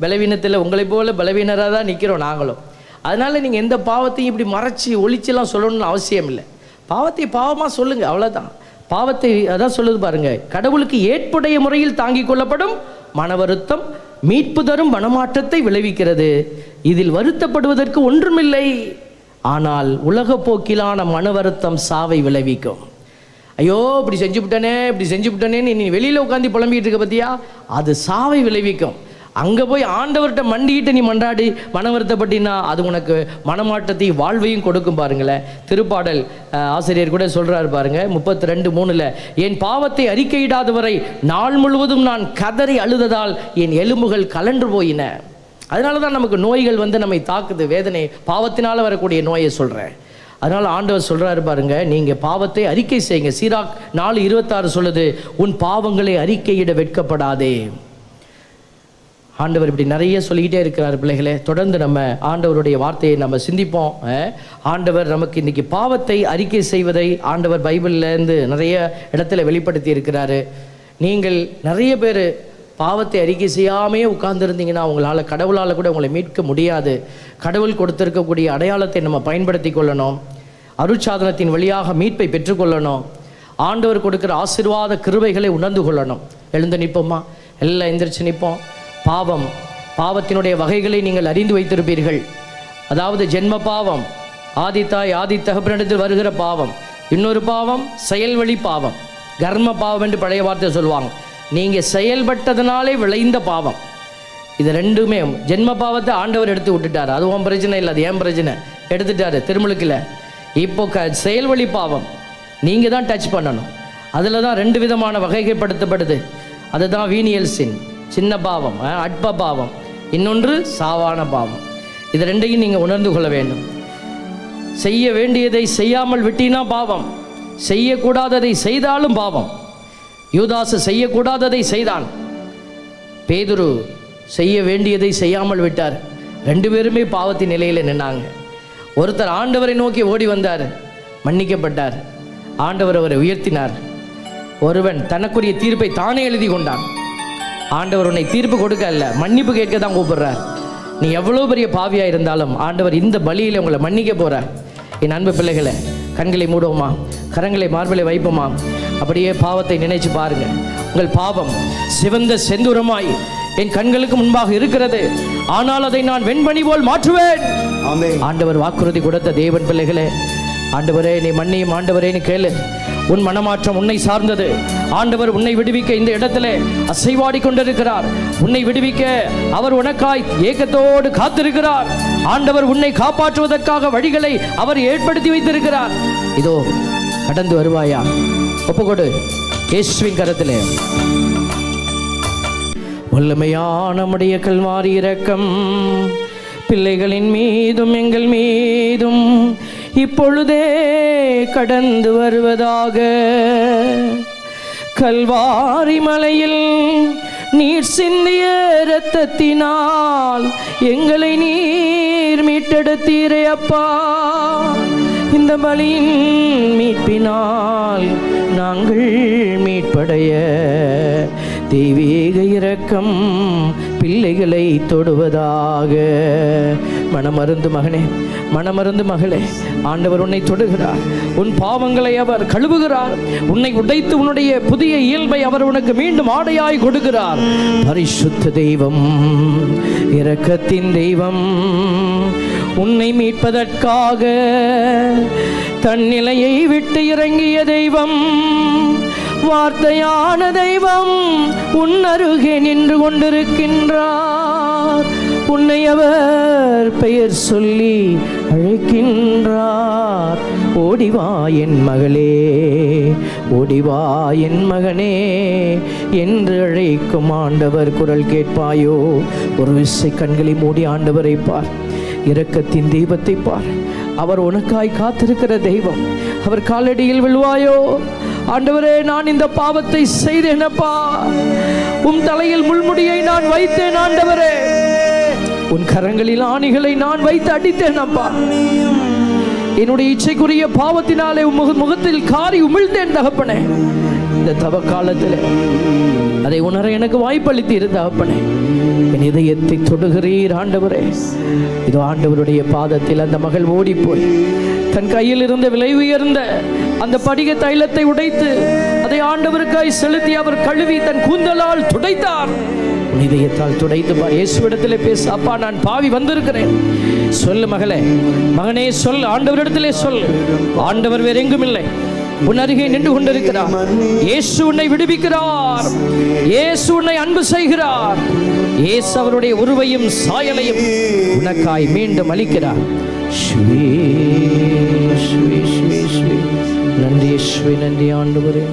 பலவீனத்தில் உங்களை போல் பலவீனராக தான் நிற்கிறோம் நாங்களும். அதனால் நீங்கள் எந்த பாவத்தையும் இப்படி மறைச்சி ஒழிச்செல்லாம் சொல்லணும்னு அவசியம் இல்லை. பாவத்தை பாவமாக சொல்லுங்கள், அவ்வளோதான். பாவத்தை அதான் சொல்லுது பாருங்க, கடவுளுக்கு ஏற்புடைய முறையில் தாங்கிக் கொள்ளப்படும் மன வருத்தம் மீட்பு தரும் மனமாற்றத்தை விளைவிக்கிறது. இதில் வருத்தப்படுவதற்கு ஒன்றுமில்லை, ஆனால் உலக போக்கிலான மன வருத்தம் சாவை விளைவிக்கும். ஐயோ இப்படி செஞ்சு விட்டனேன்னு நீ வெளியில் உட்காந்து புலம்பிக்கிட்டு இருக்க பற்றியா, அது சாவை விளைவிக்கும். அங்கே போய் ஆண்டவர்கிட்ட மண்டிக்கிட்டு நீ மன்றாடி மன வருத்தப்பட்டினா அது உனக்கு மனமாற்றத்தை வாழ்வையும் கொடுக்கும். பாருங்களேன், திருப்பாடல் ஆசிரியர் கூட சொல்கிறாரு பாருங்க, 32:3, என் பாவத்தை அறிக்கையிடாதவரை நாள் முழுவதும் நான் கதறி அழுததால் என் எலும்புகள் கலன்று போயின. அதனால தான் நமக்கு நோய்கள் நம்மை தாக்குது, வேதனை பாவத்தினால் வரக்கூடிய நோயை சொல்கிறேன். அதனால் ஆண்டவர் சொல்கிறாரு பாருங்க, நீங்கள் பாவத்தை அறிக்கை செய்யுங்க. சீராக் 4:26 சொல்லுது, உன் பாவங்களை அறிக்கையிட வெட்கப்படாதே. ஆண்டவர் இப்படி நிறைய சொல்லிக்கிட்டே இருக்கிறார். பிள்ளைகளே, தொடர்ந்து நம்ம ஆண்டவருடைய வார்த்தையை நம்ம சிந்திப்போம். ஆண்டவர் நமக்கு இன்றைக்கி பாவத்தை அறிக்கை செய்வதை ஆண்டவர் பைபிள்லேருந்து நிறைய இடத்துல வெளிப்படுத்தி இருக்கிறாரு. நீங்கள் நிறைய பேர் பாவத்தை அறிக்கை செய்யாமே உட்கார்ந்துருந்தீங்கன்னா உங்களால் கடவுளால் கூட உங்களை மீட்க முடியாது. கடவுள் கொடுத்திருக்கக்கூடிய அடையாளத்தை நம்ம பயன்படுத்தி கொள்ளணும். அருட்சாதனத்தின் வழியாக மீட்பை பெற்றுக்கொள்ளணும். ஆண்டவர் கொடுக்குற ஆசீர்வாத கிருபைகளை உணர்ந்து கொள்ளணும். எழுந்து நிற்போமா? எல்லாம் எந்திரிச்சு நிற்போம். பாவத்தினுடைய வகைகளை நீங்கள் அறிந்து வைத்திருப்பீர்கள். அதாவது ஜென்ம பாவம், ஆதித்தாய் ஆதி தகப்பனிடத்தில் வருகிற பாவம். இன்னொரு பாவம் செயல்வழி பாவம், கர்ம பாவம் என்று பழைய வார்த்தை சொல்லுவாங்க. நீங்கள் செயல்பட்டதுனாலே விளைந்த பாவம். இது ரெண்டுமே, ஜென்ம பாவத்தை ஆண்டவர் எடுத்து விட்டுட்டார், அது உன் பிரச்சனை இல்லை, அது ஏன் பிரச்சனை, எடுத்துட்டாரு திருமுழுக்கில். இப்போ செயல்வழி பாவம் நீங்கள் தான் டச் பண்ணணும். அதில் தான் 2 விதமான வகைப்படுத்தப்படுது. அதுதான் வீனியல் சின், சின்ன பாவம், அற்ப பாவம், இன்னொன்று சாவான பாவம். இது ரெண்டையும் நீங்கள் உணர்ந்து கொள்ள வேண்டும். செய்ய வேண்டியதை செய்யாமல் விட்டினா பாவம், செய்யக்கூடாததை செய்தாலும் பாவம். யூதாசு செய்யக்கூடாததை செய்தான், பேதுரு செய்ய வேண்டியதை செய்யாமல் விட்டார். 2 பேருமே பாவத்தின் நிலையில் நின்னாங்க. ஒருத்தர் ஆண்டவரை நோக்கி ஓடி வந்தார், மன்னிக்கப்பட்டார், ஆண்டவர் அவரை உயர்த்தினார். ஒருவன் தனக்குரிய தீர்ப்பை தானே எழுதி கொண்டான். ஆண்டவர் உன்னை தீர்ப்பு கொடுக்க அல்ல, மன்னிப்பு கேட்க தான் கூப்பிடுறார். நீ எவ்வளோ பெரிய பாவியாக இருந்தாலும் ஆண்டவர் இந்த பலியில் உங்களை மன்னிக்க போகிறார். என் அன்பு பிள்ளைகளை, கண்களை மூடுவோமா, கரங்களை மார்பிலை வைப்போமா? அப்படியே பாவத்தை நினைச்சு பாருங்க. உங்கள் பாவம் சிவந்த செந்தூரமாய் என் கண்களுக்கு முன்பாக இருக்கிறது, ஆனால் அதை நான் வெண்பனி போல் மாற்றுவேன். ஆண்டவர் வாக்குறுதி கொடுத்த தேவன் பிள்ளைகளே, ஆண்டவரே நீ மன்னியும், ஆண்டவரே நீ கேளு. உன் மனமாற்றம் உன்னை சார்ந்தது. ஆண்டவர் உன்னை விடுவிக்க இந்த இடத்திலே அசைவாடி கொண்டிருக்கிறார். உன்னை விடுவிக்க அவர் உனக்காய் ஏக்கத்தோடு காத்திருக்கிறார். ஆண்டவர் உன்னை காப்பாற்றுவதற்காக வழிகளை அவர் ஏற்படுத்தி வைத்திருக்கிறார். இதோ கடந்து வருவாயா? ஒப்புக்கொடு இயேசுவின் கரத்திலே. வல்லமையான நம்முடைய கல்வாரி இரக்கம் பிள்ளைகளின் மீதும் எங்கள் மீதும் இப்பொழுதே கடந்து வருவதாக. கல்வாரி மலையில் நீர் சிந்திய இரத்தத்தினால் எங்களை நீர் மீட்டெடுத்தீரே அப்பா. இந்த பலியின் மீட்பினால் நாங்கள் மீட்படைய தெய்வீக இரக்கம் பிள்ளைகளை தொடுவதாக. மனமருந்து மகனே, மனமருந்து மகளே, ஆண்டவர் உன்னை தொடுகிறார். உன் பாவங்களை அவர் கழுவுகிறார். உன்னை உடைத்து உன்னுடைய புதிய இயல்பை அவர் உனக்கு மீண்டும் ஆடையாய் கொடுக்கிறார். பரிசுத்த தெய்வம், இரக்கத்தின் தெய்வம், உன்னை மீட்பதற்காக தன் நிலையை விட்டு இறங்கிய தெய்வம், வார்த்தையான தெய்வம் உன் அருகே நின்று கொண்டிருக்கின்றார். உன்னை அவர் பெயர் சொல்லி அழைக்கின்றார். ஓடிவா என் மகளே, ஓடிவா என் மகனே என்று அழைக்கும் ஆண்டவர் குரல் கேட்பாயோ? ஒரு விசை கண்களை மூடி ஆண்டவரை பார், இரக்கத்தின் தெய்வத்தை பார். அவர் உனக்காய் காத்திருக்கிற தெய்வம். அவர் காலடியில் விழுவாயோ? ஆண்டவரே, நான் இந்த பாவத்தை செய்தேனப்பா, உன் தலையில் முள்முடியை நான் வைத்தேன் ஆண்டவரே, உன் கரங்களில் ஆணிகளை நான் வைத்து அடித்தேனப்பா. என்னுடைய இச்சைக்குரிய பாவத்தினாலே முகத்தில் காரி உமிழ்ந்தேன் தகப்பனே. இந்த தவ காலத்தில் அதை உணர எனக்கு வாய்ப்பளித்தீர் தகப்பனே. என் இதயத்தை தொடுகிறீர் ஆண்டவரே. இதோ ஆண்டவருடைய பாதத்தில் அந்த மகள் ஓடிப்போய் தன் கையில் இருந்த விலை உயர்ந்த அந்த படிக தைலத்தை உடைத்து அதை ஆண்டவருக்காய் செலுத்தி அவர் கழுவி தன் கூந்தலால் துடைத்தார். இதயத்தால் துடைத்து பார். இயேசுவிடத்திலே பேச, அப்பா நான் பாவி வந்திருக்கிறேன். சொல்லு மகளே, மகனே சொல், ஆண்டவரிடத்திலே சொல். ஆண்டவர் வேற எங்கும் இல்லை, உன் அருகே நின்று கொண்டிருக்கிறார். இயேசு உன்னை விடுவிக்கிறார். இயேசு உன்னை அன்பு செய்கிறார். இயேசு அவருடைய உருவையும் சாயலையும் உனக்காய் மீண்டும் அளிக்கிறார். நன்றி இயேசுவே, நன்றி ஆண்டவரே.